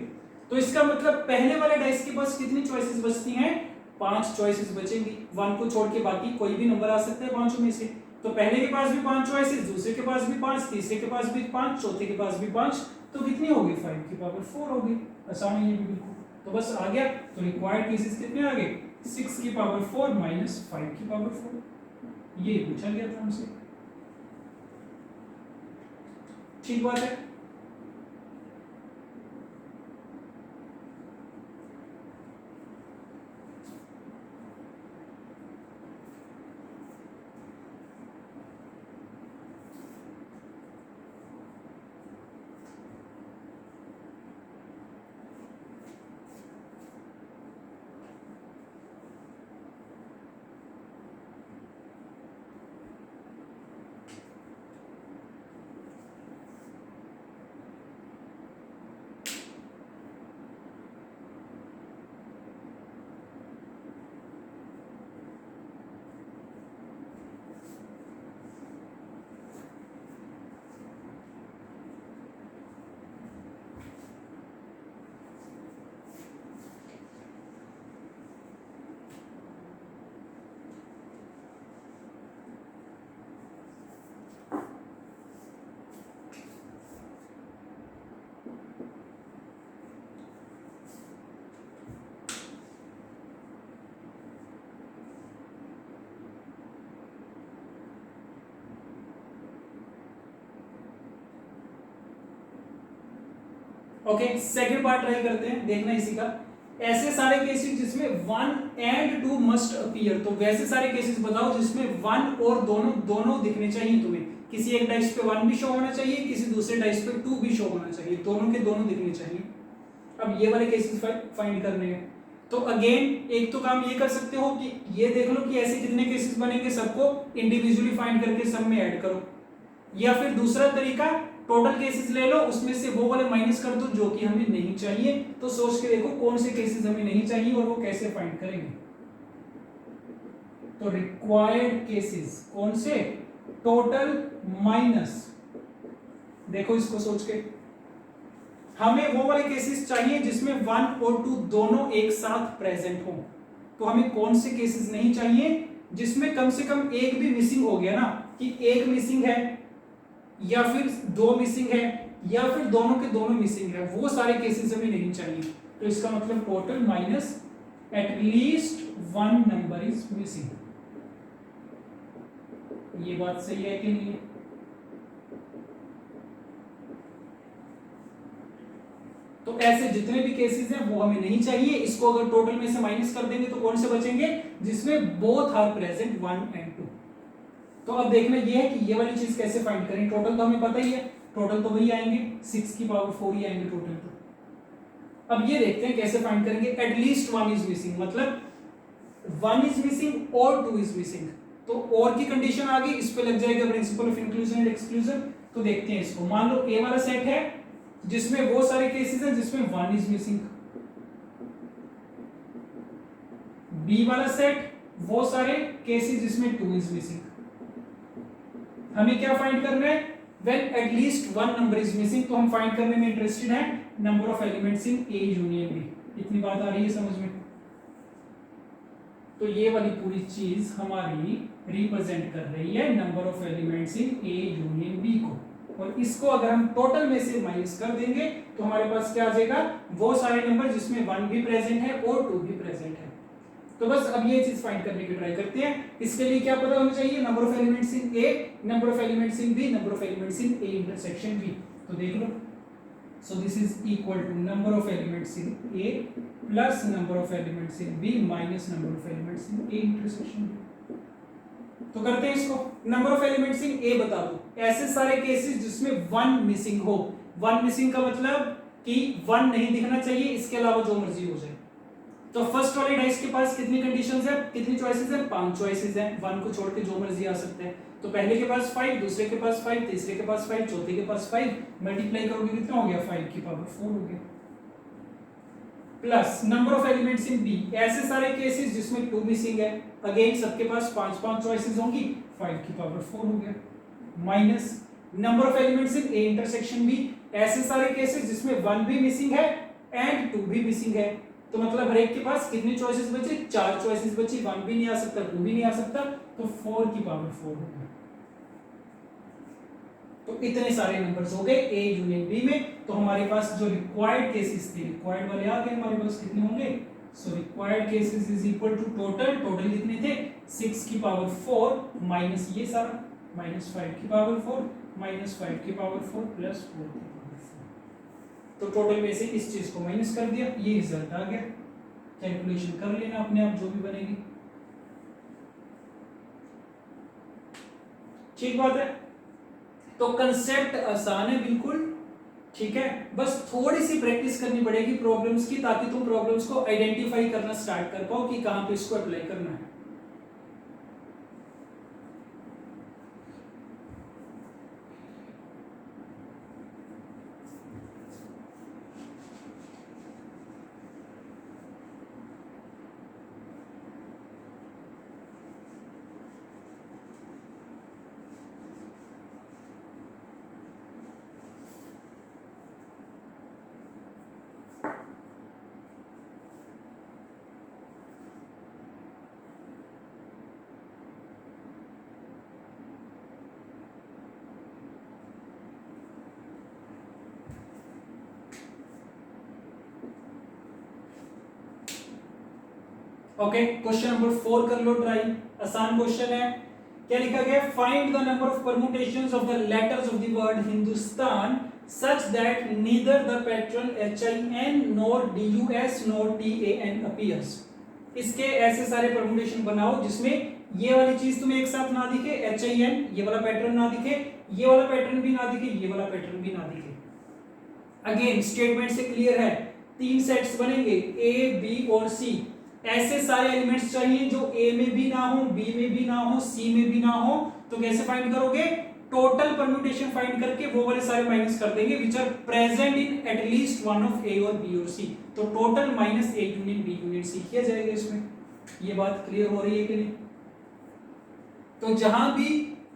तो इसका मतलब पहले वाले डाइस के पास कितनी चॉइसेस बचती हैं, 5 चॉइसेस बचेंगी। 1 को छोड़ के बाकी कोई भी नंबर आ सकता है पांचों में से। तो पहले के पास भी 5 चॉइसेस, दूसरे के पास भी 5, तीसरे के पास भी 5, चौथे के पास भी 5। तो कितनी होगी, 5 की पावर 4 होगी। आसान है ये भी बिल्कुल। तो बस आ गया। तो रिक्वायर्ड केसेस कितने आ गए, 6 की पावर 4 माइनस 5 की पावर 4। ये पूछा गया था हमसे। ठीक बात है। ओके, सेकंड पार्ट ट्राई करते हैं, देखना इसी का। ऐसे सारे केसेस जिसमें 1 एंड 2 मस्ट अपीयर, तो वैसे सारे केसेस बताओ जिसमें 1 और दोनों दिखने चाहिए तुम्हें। किसी एक डाइस पे 1 भी शो होना चाहिए, किसी दूसरे डाइस पे 2 भी शो होना चाहिए, दोनों के दोनों दिखने चाहिए। अब ये वाले केसेस फाइंड करने हैं। तो अगेन एक तो काम ये कर सकते हो कि ये देख लो कि ऐसे कितने केसेस बनेंगे, सबको इंडिविजुअली फाइंड करके सब में ऐड करो। या फिर दूसरा तरीका, टोटल केसेस ले लो, उसमें से वो वाले माइनस कर दो जो कि हमें नहीं चाहिए। तो सोच के देखो कौन से केसेस हमें नहीं चाहिए और वो कैसे फाइंड करेंगे। तो रिक्वायर्ड केसेस कौन से, टोटल माइनस, देखो इसको सोच के, हमें वो वाले केसेस चाहिए जिसमें 1 और 2 दोनों एक साथ प्रेजेंट हो। तो हमें कौन से केसेस नहीं चाहिए, जिसमें कम से कम एक भी मिसिंग हो गया ना, कि एक मिसिंग है या फिर 2 मिसिंग है या फिर दोनों के दोनों मिसिंग है, वो सारे केसेस हमें नहीं चाहिए। तो इसका मतलब total minus at least 1 number is missing. ये बात सही है कि नहीं है? तो ऐसे जितने भी केसेस हैं वो हमें नहीं चाहिए। इसको अगर टोटल में से माइनस कर देंगे तो कौन से बचेंगे, जिसमें बोथ आर प्रेजेंट 1 एंड 2। तो अब देखना ये है कि ये वाली चीज कैसे फाइंड करें। टोटल तो हमें पता ही है, टोटल तो वही आएंगे, 6 की पावर 4 ही आएंगे टोटल। तो अब ये देखते हैं कैसे फाइंड करेंगे। एटलीस्ट 1 इज मिसिंग, मतलब 1 इज मिसिंग और 2 इज मिसिंग। तो और की कंडीशन आ गई, इस पे लग जाएगा principal of inclusion and exclusion. तो देखते हैं इसको। मान लो ए वाला सेट है जिसमें वो सारे केसेस हैं जिसमें 1 इज मिसिंग, बी वाला सेट वो सारे केसेस जिसमें 2 इज मिसिंग। हमें क्या फाइंड करना है, when at least 1 number is missing. तो हम फाइंड करने में इंटरेस्टेड हैं number of elements in A union B. इतनी बात आ रही है समझ में? तो ये वाली पूरी चीज हमारी रिप्रेजेंट कर रही है number of elements in A union B को। और इसको अगर हम टोटल में से माइनस कर देंगे तो हमारे पास क्या आ जाएगा, वो सारे नंबर जिसमें 1 भी प्रेजेंट है और 2 भी प्रेजेंट है। तो बस अब ये चीज फाइंड करने की ट्राई करते हैं। इसके लिए क्या पता होना चाहिए, number of elements in A, number of elements in B, number of elements in A intersection B. तो देख लो, so this is equal to number of elements in A plus number of elements in B minus number of elements in A intersection B. तो करते हैं इसको। Number of elements in A बता दो, ऐसे सारे केसेस जिसमें 1 मिसिंग हो। 1 मिसिंग का मतलब कि 1 नहीं दिखना चाहिए, इसके अलावा जो मर्जी हो जाए। तो फर्स्ट वाले डाइस के पास कितनी कंडीशंस है, कितनी चॉइसेस है, 5 चॉइसेस हैं। 1 को छोड़ के जो मर्जी आ सकते हैं। तो पहले के पास 5, दूसरे के पास 5, तीसरे के पास 5, चौथे के पास 5, मल्टीप्लाई करोगे कितना हो गया, 5 की पावर 4 हो गया। Plus number of elements in B, ऐसे सारे केसेस जिसमें 2 मिसिंग है। अगेन सबके पास 5 चॉइसेस होंगी, 5 की पावर 4 हो गया। Minus number of elements in A intersection B, ऐसे सारे केसेस जिसमें 1 भी मिसिंग है एंड 2 भी मिसिंग है। तो मतलब हर एक के पास कितनी चॉइसेस बची, 4 चॉइसेस बची। 1 भी नहीं आ सकता, 2 भी नहीं आ सकता, तो 4 की पावर 4 हो गया। तो इतने सारे नंबर्स हो गए ए यूनियन बी में। तो हमारे पास जो रिक्वायर्ड केसेस थे, रिक्वायर्ड वाले आ गए हमारे पास, कितने होंगे, so required cases is equal to total कितने थे, 6 की पावर 4 माइनस ये सारा, माइनस 5 की पावर 4 माइनस 5 की पावर 4 प्लस 4 की पावर 4। तो टोटल में से इस चीज को माइनस कर दिया, ये रिजल्ट आ गया। कैलकुलेशन कर लेना अपने आप जो भी बनेगी। ठीक बात है। तो कंसेप्ट आसान है बिल्कुल, ठीक है। बस थोड़ी सी प्रैक्टिस करनी पड़ेगी प्रॉब्लम्स की, ताकि तुम प्रॉब्लम्स को आइडेंटिफाई करना स्टार्ट कर पाओ कि कहां पे इसको अप्लाई करना है। ओके, क्वेश्चन नंबर 4 कर लो ट्राई। आसान क्वेश्चन है। क्या लिखा गया, find the number of permutations of the letters of the word Hindustan such that neither the patron HIN nor DUS nor TAN appears। इसके ऐसे सारे परम्यूटेशन बनाओ जिसमें ये वाली चीज तुम्हें एक साथ ना दिखे, HIN ये वाला पैटर्न ना दिखे, ये वाला पैटर्न भी ना दिखे, ये वाला पैटर्न भी ना दिखे। अगेन स्टेटमेंट से क्लियर है, 3 सेट्स बनेंगे A, B और C। ऐसे सारे एलिमेंट्स चाहिए जो A में भी ना हो, B में भी ना हो, C में भी ना हो। तो कैसे फाइंड करोगे? टोटल परम्यूटेशन फाइंड करके वो वाले सारे माइनस कर देंगे which are present in at least one of A और B और C। तो total minus A union B union C किया जाएगा इसमें। ये बात क्लियर हो रही है कि नहीं? तो जहां भी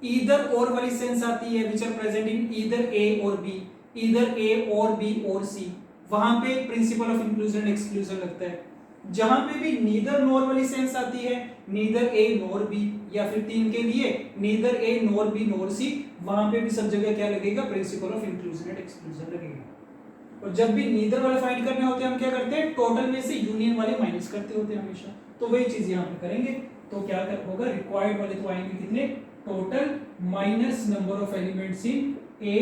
ईदर और वाली सेंस आती है which are present in either A और B, ईदर A और B और C, वहां पे principle of inclusion and exclusion लगता है। जहां पे भी नीदर नोर वाली सेंस आती है, नीदर A नोर B, या फिर 3 के लिए neither A NOR B NOR C, वहां पे भी सब जगह क्या लगेगा? Principal of inclusion and exclusion लगेगा। और जब भी नीदर वाले फाइंड करने होते हैं हम क्या करते हैं? टोटल में से यूनियन वाले माइनस करते होते हैं हमेशा। तो वही चीज यहाँ पे करेंगे। तो क्या होगा? रिक्वायर्ड वाले तो आएंगे कितने? Total minus number of elements in A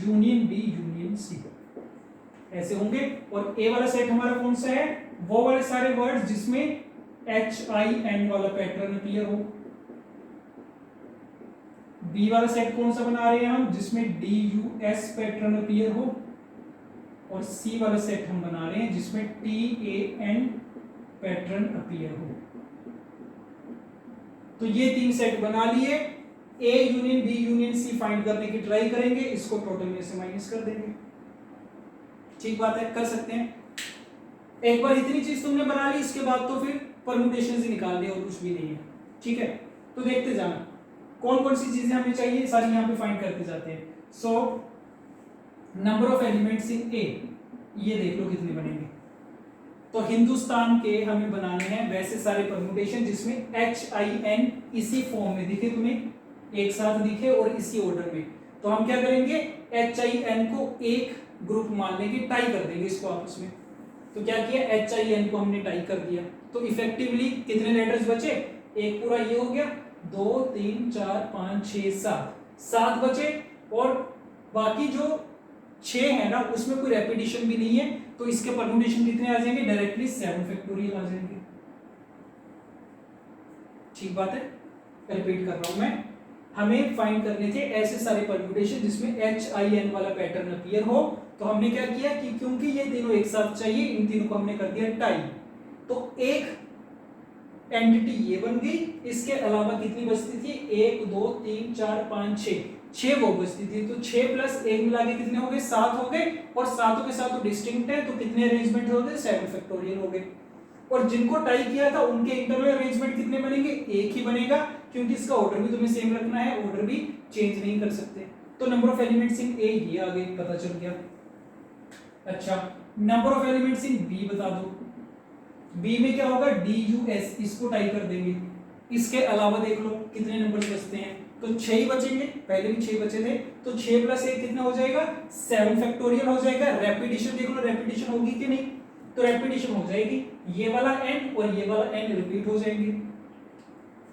union B union C, ऐसे होंगे। और A वाला सेट हमारा कौन सा है? वो वाले सारे वर्ड्स जिसमें HIN वाला पैटर्न क्लियर हो। B वाला सेट कौन सा बना रहे हैं हम? जिसमें DUS पैटर्न अपीयर हो। और C वाला सेट हम बना रहे हैं जिसमें TAN पैटर्न अपीयर हो। तो ये 3 सेट बना लिए। A union B union C find करने की ट्राई करेंगे, इसको टोटल में से माइनस कर देंगे। ठीक बात है, कर सकते हैं। एक बार इतनी चीज तुमने बना ली, इसके बाद तो फिर परम्यूटेशन ही निकालने और कुछ भी नहीं है। ठीक है, तो देखते जाना कौन कौन सी चीजें हमें चाहिए, सारी यहाँ पे फाइंड करते जाते हैं। सो number of elements in A, ये देख लो कितने बनेंगे। तो हिंदुस्तान के हमें बनाने हैं वैसे सारे परम्यूटेशन जिसमें HIN इसी फॉर्म में दिखे, तुम्हें एक साथ दिखे और इसी ऑर्डर में। तो हम क्या करेंगे? HIN को एक ग्रुप मान लेंगे, टाई कर देंगे इसको आपस में। तो क्या किया? HIN को हमने टाई कर दिया। तो इफेक्टिवली कितने लेटर्स बचे? एक पूरा ये हो गया, 2 3 4 5 6 7 बचे। और बाकी जो 6 है ना, उसमें कोई रेपिटेशन भी नहीं है, तो इसके परम्यूटेशन कितने आ जाएंगे? डायरेक्टली 7 फैक्टोरियल आ जाएंगे। ठीक बात है, रिपीट कर रहा हूं मैं। हमें फाइंड करने थे ऐसे सारे परम्यूटेशन जिसमें HIN वाला पैटर्न अपीयर हो। तो हमने क्या किया कि क्योंकि ये तीनों एक साथ चाहिए, इन तीनों को हमने कर दिया टाई। तो एक एंटिटी ये बन गई, इसके अलावा कितनी बचती थी? 1 2 3 4 5 6 वो बचती थी। तो 6 प्लस 1 मिला के कितने हो गए? 7 हो गए। और सातों के साथ तो डिस्टिंक्ट है, तो कितने अरेंजमेंट हो गए? 7 फैक्टोरियल हो गए। और जिनको टाई किया था उनके इंटरनल अरेंजमेंट कितने बनेंगे? एक ही बनेगा, क्योंकि इसका ऑर्डर भी तुम्हें सेम रखना है, ऑर्डर भी चेंज नहीं कर सकते। तो number of elements in A ये आ गई, पता चल गया। अच्छा, number of elements in B बता दो। B में क्या होगा? DUS, इसको टाई कर देंगे। इसके अलावा देख लो कितने नंबर्स बचते हैं। तो 6 ही बचेंगे, पहले भी 6 बचे थे। तो 6 प्लस 1 कितना हो जाएगा? 7 फैक्टोरियल हो जाएगा। रेपिटेशन देख लो, रेपिटेशन होगी कि नहीं? तो रेपिटेशन हो जाएगी, ये वाला n और ये वाला n रिपीट हो जाएंगे।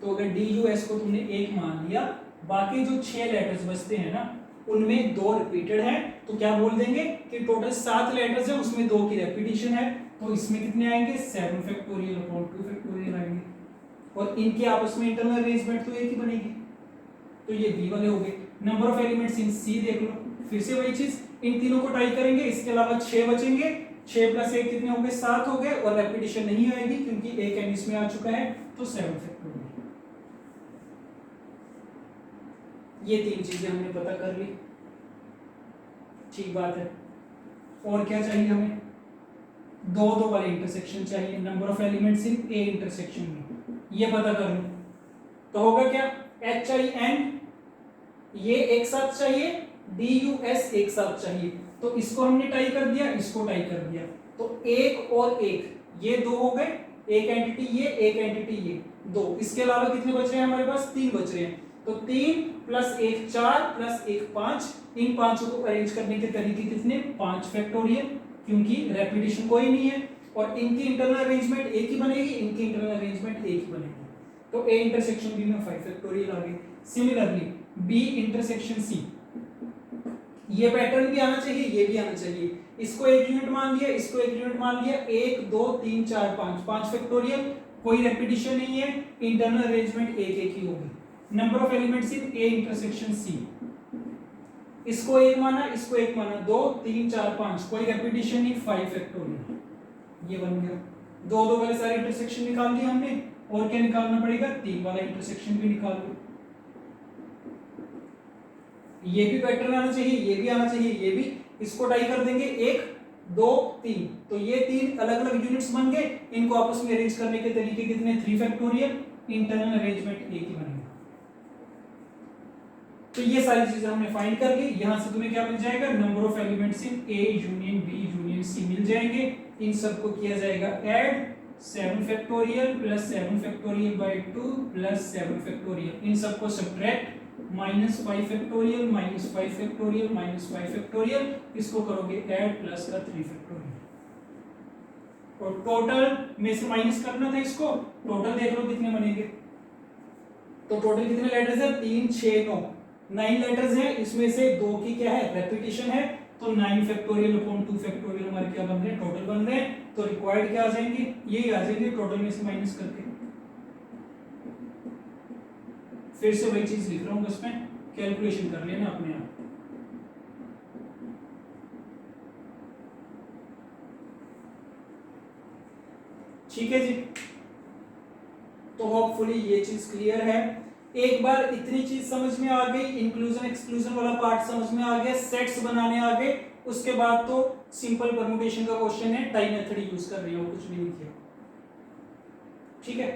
तो अगर DUS को तुमने 1 मान लिया, बाकी जो 6 लेटर्स बचते हैं ना, उनमें 2 रिपीटेड हैं, तो क्या बोल देंगे कि टोटल 7 लेटर्स हैं, उसमें 2 की रेपिटेशन है। तो इसमें कितने आएंगे? 7 फैक्टोरियल अपॉन 2 फैक्टोरियल आएंगे। और इनके आपस में इंटरनल अरेंजमेंट तो एक ही बनेगी। तो ये B वाले हो गए। Number of elements in C देख लो, फिर से वही चीज, इन तीनों को ट्राई करेंगे, इसके अलावा 6 बचेंगे। 6 प्लस 1 कितने हो गए? 7 हो गए। और रेपिटेशन नहीं आएगी क्योंकि एक n इसमें आ चुका है, तो 7 फैक्टोरियल। ये 3 चीजें हमने पता कर ली। ठीक बात है। और क्या चाहिए हमें? 2 वाले इंटरसेक्शन चाहिए। Number of elements in A intersection में, ये पता कर लो। तो होगा क्या? HIN ये एक साथ चाहिए, DUS एक साथ चाहिए। तो इसको हमने टाई कर दिया, इसको टाई कर दिया। तो 1 और 1 ये 2 हो गए। एक एंटिटी ये, एक एंटिटी ये, 2। इसके अलावा कितने बच रहे हैं हमारे पास? 3 बच रहे हैं। तो 3 प्लस 1 4 प्लस 1 5। इन पांचों को अरेंज करने के तरीके कितने? 5 फैक्टोरियल, क्योंकि रेपिटेशन कोई नहीं है। और इनकी इंटरनल अरेंजमेंट एक ही बनेगी, इनकी इंटरनल अरेंजमेंट एक ही बनेगी। तो A इंटरसेक्शन B में 5 फैक्टोरियल आ गई। सिमिलरली B इंटरसेक्शन C, ये पैटर्न भी आना चाहिए, ये भी आना चाहिए। इसको एक यूनिट मान लिया, इसको एक यूनिट मान लिया, 1 2 3 4 5, 5 फैक्टोरियल, कोई रेपिटेशन नहीं है, इंटरनल अरेंजमेंट एक एक ही होगी। Number of elements in A intersection C, इसको एक माना, इसको एक माना, 2 3 4 5, कोई रेपिटेशन नहीं, 5 फैक्टोरियल, ये बन गया। दो दो वाले सारे इंटरसेक्शन निकाल दिए हमने, और क्या निकालना पड़ेगा, 3 वाला इंटरसेक्शन भी निकाल लो। ये भी पैटर्न आना चाहिए, ये भी आना चाहिए, ये भी। इसको टाई कर देंगे 1 2 3, तो ये 3 अलग अलग यूनिट्स बन गए। इनको आपस में अरेंज करने के तरीके कितने, 3 फैक्टोरियल, इंटरनल अरेंजमेंट एक ही बनेगा। तो ये सारी चीजें हमने फाइंड कर ली। यहां से तुम्हें क्या मिल जाएगा, number of elements in A union B union C मिल जाएंगे। इन सबको किया जाएगा add, 7 factorial plus 7 factorial by 2 plus 7 factorial, इन सबको सब्ट्रैक्ट, -5 फैक्टोरियल -5 फैक्टोरियल -5 फैक्टोरियल, इसको करोगे ऐड प्लस का 3 फैक्टोरियल, और टोटल में से माइनस करना था इसको। टोटल देख लो कितने बनेंगे, तो टोटल कितने लेटर्स हैं, 3 6 9, 9 लेटर्स हैं। इसमें से 2 की क्या है, रेपिटेशन है, तो 9 फैक्टोरियल अपॉन 2 फैक्टोरियल हमारे क्या बन रहे हैं, टोटल बन रहे हैं। तो रिक्वायर्ड क्या आ जाएंगे, यही आ जाएंगे टोटल में से माइनस करके। फिर से वही चीज लिख रहा हूं, बस में कैलकुलेशन कर लेना अपने आप। ठीक है जी, तो होपफुली ये चीज क्लियर है। एक बार इतनी चीज समझ में आ गई, इंक्लूजन एक्सक्लूजन वाला पार्ट समझ में आ गया, सेट्स बनाने आ गए, उसके बाद तो सिंपल परम्यूटेशन का क्वेश्चन है, टाई मेथड यूज कर रही हो, कुछ भी नहीं किया। ठीक है,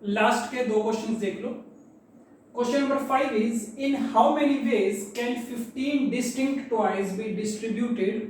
लास्ट के दो क्वेश्चंस देख लो। Question number 5 is in how many ways can 15 distinct toys be distributed.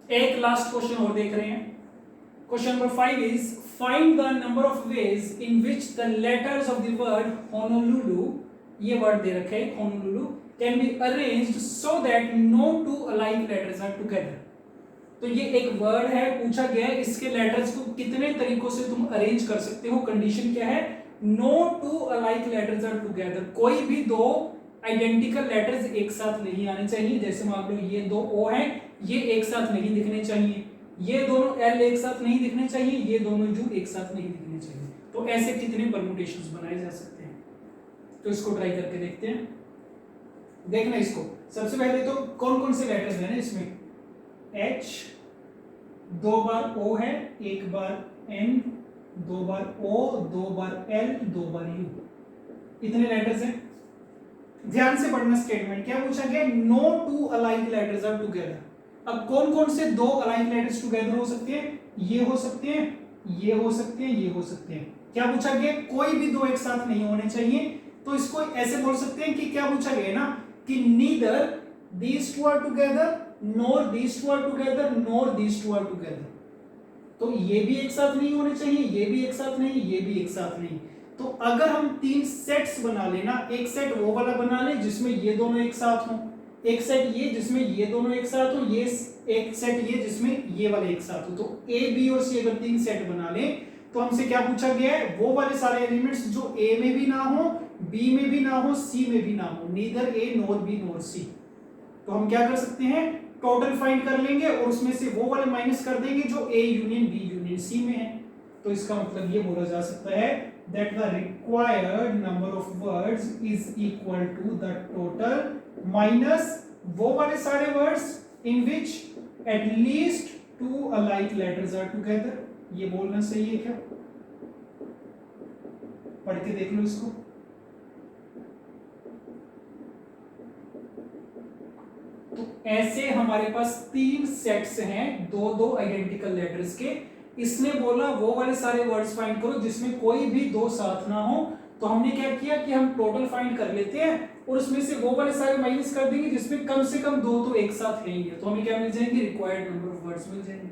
एक लास्ट क्वेश्चन और देख रहे हैं। Question number 5 is find the number of ways in which the letters of the word Honolulu, ये word दे रखे हैं Honolulu, can be arranged so that no two alike letters are together. तो ये एक वर्ड है, पूछा गया है इसके लेटर्स को कितने तरीकों से तुम अरेंज कर सकते हो। कंडीशन क्या है, no two alike letters are together, कोई भी दो आइडेंटिकल लेटर्स एक साथ नहीं आने चाहिए। जैसे मान लो ये दो ओ है, ये एक साथ नहीं दिखने चाहिए, ये दोनों एल एक साथ नहीं दिखने चाहिए, ये दोनों यू एक साथ नहीं दिखने चाहिए। तो ऐसे कितने परमुटेशंस बनाए जा सकते हैं, तो इसको ट्राई करके देखते हैं। देखना इसको, सबसे पहले तो कौन कौन से लेटर्स हैं ना इसमें, एच, दो बार ओ है, एक बार एन, दो बार ओ, दो बार एल, दो बार यू, इतने लेटर्स हैं। ध्यान से पढ़ना स्टेटमेंट, क्या पूछा गया, no two alike letters are together. अब कौन कौन से दो अलाइक लेटर्स टुगेदर हो सकते हैं, ये हो सकते हैं, ये हो सकते हैं, ये हो सकते हैं। क्या पूछा गया, कोई भी दो एक साथ नहीं होने चाहिए। तो इसको ऐसे बोल सकते हैं कि क्या पूछा गया ना, कि neither these two are together nor these two are together nor these two are together. तो ये भी एक साथ नहीं होने चाहिए, ये भी एक साथ नहीं, ये भी एक साथ नहीं। तो अगर हम तीन सेट्स बना लेना, एक सेट वो वाला बना ले जिसमें ये दोनों एक साथ हो, एक सेट ये जिसमें ये दोनों एक साथ हो, ये एक सेट ये जिसमें ये वाले एक साथ हो। तो ए बी और सी अगर तीन सेट बना ले तो हमसे क्या पूछा गया है, वो वाले सारे एलिमेंट्स जो ए में भी ना हो, बी में भी ना हो, सी में भी ना हो, नीदर ए नोर बी नोर सी। तो हम क्या कर सकते हैं, टोटल फाइंड कर लेंगे और उसमें से वो वाले माइनस कर देंगे जो A union B union C में है। तो इसका मतलब ये बोला जा सकता है that the required number of words is equal to the total minus वो वाले सारे words in which at least two alike letters are together। ये बोलना सही है क्या, पढ़ के देख लो इसको। तो ऐसे हमारे पास 3 सेट्स हैं दो दो आइडेंटिकल लेटर्स के। इसने बोला वो वाले सारे वर्ड्स फाइंड करो जिसमें कोई भी दो साथ ना हो। तो हमने क्या किया कि हम टोटल फाइंड कर लेते हैं और उसमें से वो वाले सारे माइनस कर देंगे जिसमें कम से कम दो तो एक साथ रहेंगे। तो हमें क्या मिल जाएंगे, रिक्वायर्ड नंबर ऑफ वर्ड्स मिल जाएंगे।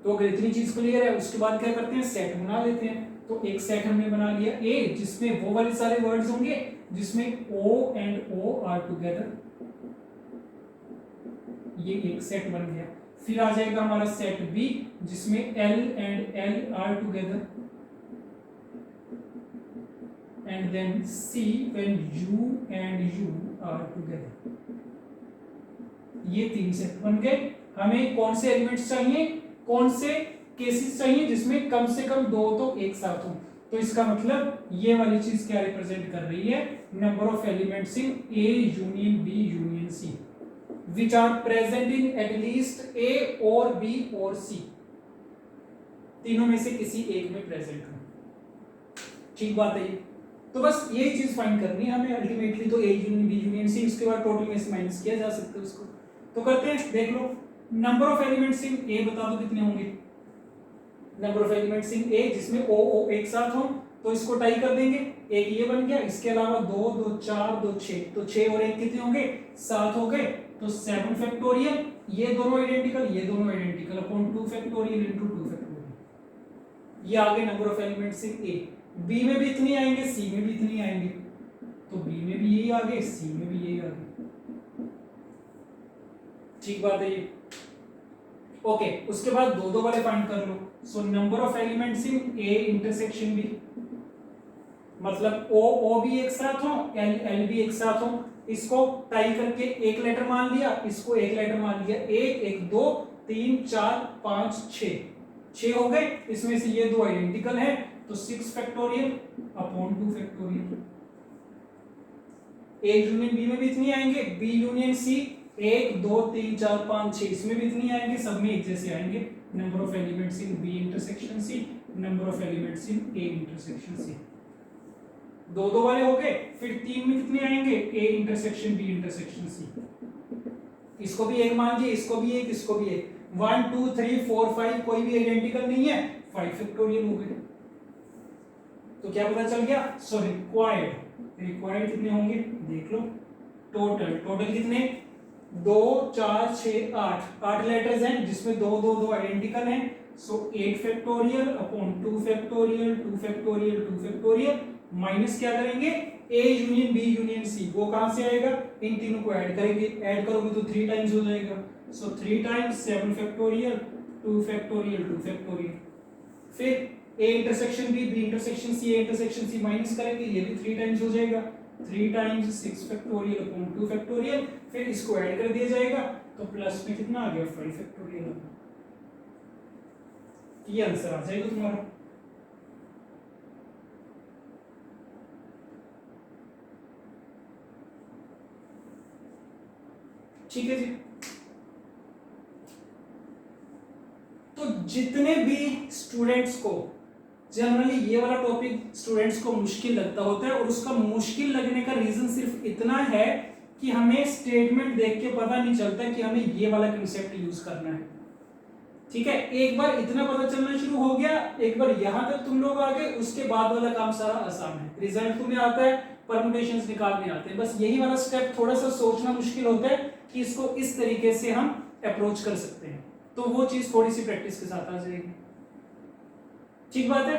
तो अगर इतनी चीज क्लियर है उसके बाद क्या करते हैं, सेट बना लेते हैं। तो एक सेट हमने बना लिया ए जिसमें वो वाले सारे वर्ड्स होंगे जिसमें O and O are together, ये एक सेट बन गया। फिर आ जाएगा हमारा सेट बी जिसमें L and L are together, and then C when U and U are together। ये 3 सेट बन गए। हमें कौन से एलिमेंट्स चाहिए, कौन से केसेस चाहिए जिसमें कम से कम दो तो एक साथ हो। तो इसका मतलब ये वाली चीज क्या रिप्रेजेंट कर रही है, number of elements in A union B union C which are present in at least A or B or C, तीनों में से किसी एक में प्रेजेंट हो। ठीक बात है ये। तो बस यही चीज फाइंड करनी है हमें अल्टीमेटली। तो A union B union C, उसके बाद टोटल में से माइनस किया जा सकता है उसको। तो करते हैं, देख लो number of elements in A बता दो कितने होंगे। Number of elements in A जिसमें O O एक साथ हो तो इसको टाई कर देंगे, एक ये बन गया। इसके अलावा 2 2 4 2 6, तो 6 और 1 कितने होंगे, 7 हो गए। तो 7 फैक्टोरियल, ये दोनों आइडेंटिकल ये दोनों identical upon 2 factorial into 2 factorial. ये आ गए number of elements in A। B में भी इतनी आएंगे, C में भी इतनी आएंगे। तो B में भी यही आ गए, C में भी यही आ गए। ठीक बात है ये। ओके, उसके बाद दो दो वाले फाइंड कर लो। So number of elements in A intersection B, मतलब O O भी एक साथ हो, L L भी एक साथ हो। इसको टाई करके एक लेटर मान लिया, इसको एक लेटर मान लिया। 1 1 2 3 4 5 6 हो गए। इसमें से ये दो आइडेंटिकल हैं तो 6 factorial upon 2 factorial. A union B में भी इतनी आएंगे, B यूनियन C 1 2 3 4 5 6 इसमें भी इतनी आएंगे, सब में एक जैसे आएंगे। Number of elements in B intersection C, number of elements in A intersection C। दो दो वाले हो गए। फिर 3 में कितने आएंगे, A intersection B intersection C। इसको भी एक मान लिया, इसको भी एक, इसको भी एक। 1 2 3 4 5 कोई भी आइडेंटिकल नहीं है, 5 फैक्टोरियल हो गए। तो क्या पता चल गया, सो रिक्वायर्ड कितने होंगे देख लो। टोटल कितने, 2 4 6 8 लेटर्स हैं जिसमें दो दो दो आइडेंटिकल हैं। सो 8 factorial upon 2 factorial 2 factorial 2 factorial minus क्या करेंगे, A union B union C। वो कहां से आएगा, इन तीनों को ऐड करेंगे, ऐड करोगे तो 3 टाइम्स हो जाएगा। सो 3 टाइम्स 7 फैक्टोरियल 2 फैक्टोरियल 2 फैक्टोरियल। फिर A intersection B B intersection C A intersection C minus करेंगे, ये भी 3 टाइम्स हो जाएगा। 3 टाइम्स 6 फैक्टोरियल अपॉन 2 फैक्टोरियल। फिर इसको ऐड कर दिया जाएगा तो प्लस में कितना आ गया, 5 फैक्टोरियल। ये आंसर आ जाएगा तुम्हारा। ठीक है जी। तो जितने भी स्टूडेंट्स को जनरली ये वाला टॉपिक स्टूडेंट्स को मुश्किल लगता होता है, और उसका मुश्किल लगने का रीजन सिर्फ इतना है कि हमें स्टेटमेंट देख के पता नहीं चलता कि हमें ये वाला कंसेप्ट यूज करना है। ठीक है, एक बार इतना पता चलना शुरू हो गया, एक बार यहां तक तुम लोग आ गए, उसके बाद वाला काम सारा आसान है। रिजल्ट तुम्हें आता है, परम्यूटेशंस निकालने आते हैं। बस यही वाला स्टेप थोड़ा सा सोचना मुश्किल होता है कि इसको इस तरीके से हम अप्रोच कर सकते हैं। तो वो चीज थोड़ी सी प्रैक्टिस के साथ आ जाएगी। ठीक बात है।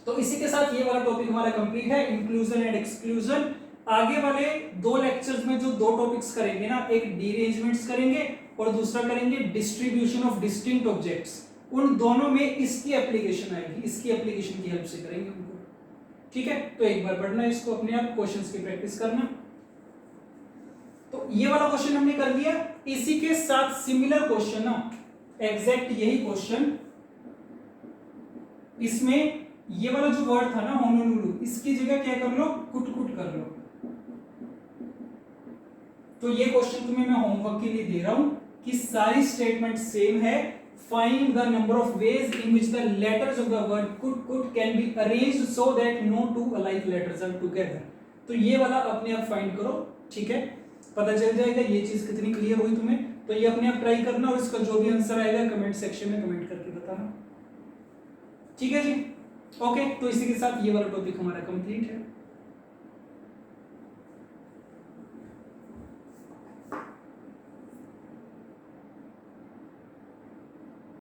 तो इसी के साथ ये वाला टॉपिक हमारा कंप्लीट है, इंक्लूजन एंड एक्सक्लूजन। आगे वाले 2 लेक्चर्स में जो 2 टॉपिक्स करेंगे ना, एक डीअरेंजमेंट्स करेंगे और दूसरा करेंगे डिस्ट्रीब्यूशन ऑफ डिस्टिंक्ट ऑब्जेक्ट्स। उन दोनों में इसकी एप्लीकेशन आएगी, इसकी एप्लीकेशन की हेल्प से करेंगे उनको। ठीक है, तो एक बार पढ़ना इसको, अपने आप क्वेश्चंस की प्रैक्टिस करना। तो ये वाला क्वेश्चन हमने कर लिया। इसी के साथ सिमिलर क्वेश्चन ना, एग्जैक्ट यही क्वेश्चन, इसमें ये वाला जो वर्ड था ना होनोलुलु, इसकी जगह क्या कर लो, कुट कर लो। तो ये क्वेश्चन तुम्हें मैं होमवर्क के लिए दे रहा हूं कि सारी स्टेटमेंट सेम है। Find the number of ways in which the letters of the word cut can be arranged so that no two alike letters are together. तो ये वाला अपने आप फाइंड करो। ठीक है, पता चल जाएगा ये चीज कितनी क्लियर हुई तुम्हें। तो ये अपने आप ट्राई करना और इसका जो भी आंसर आएगा कमेंट सेक्शन में कमेंट करके बताना। ठीक है जी, ओके। तो इसी के साथ ये वाला टॉपिक हमारा कंप्लीट है।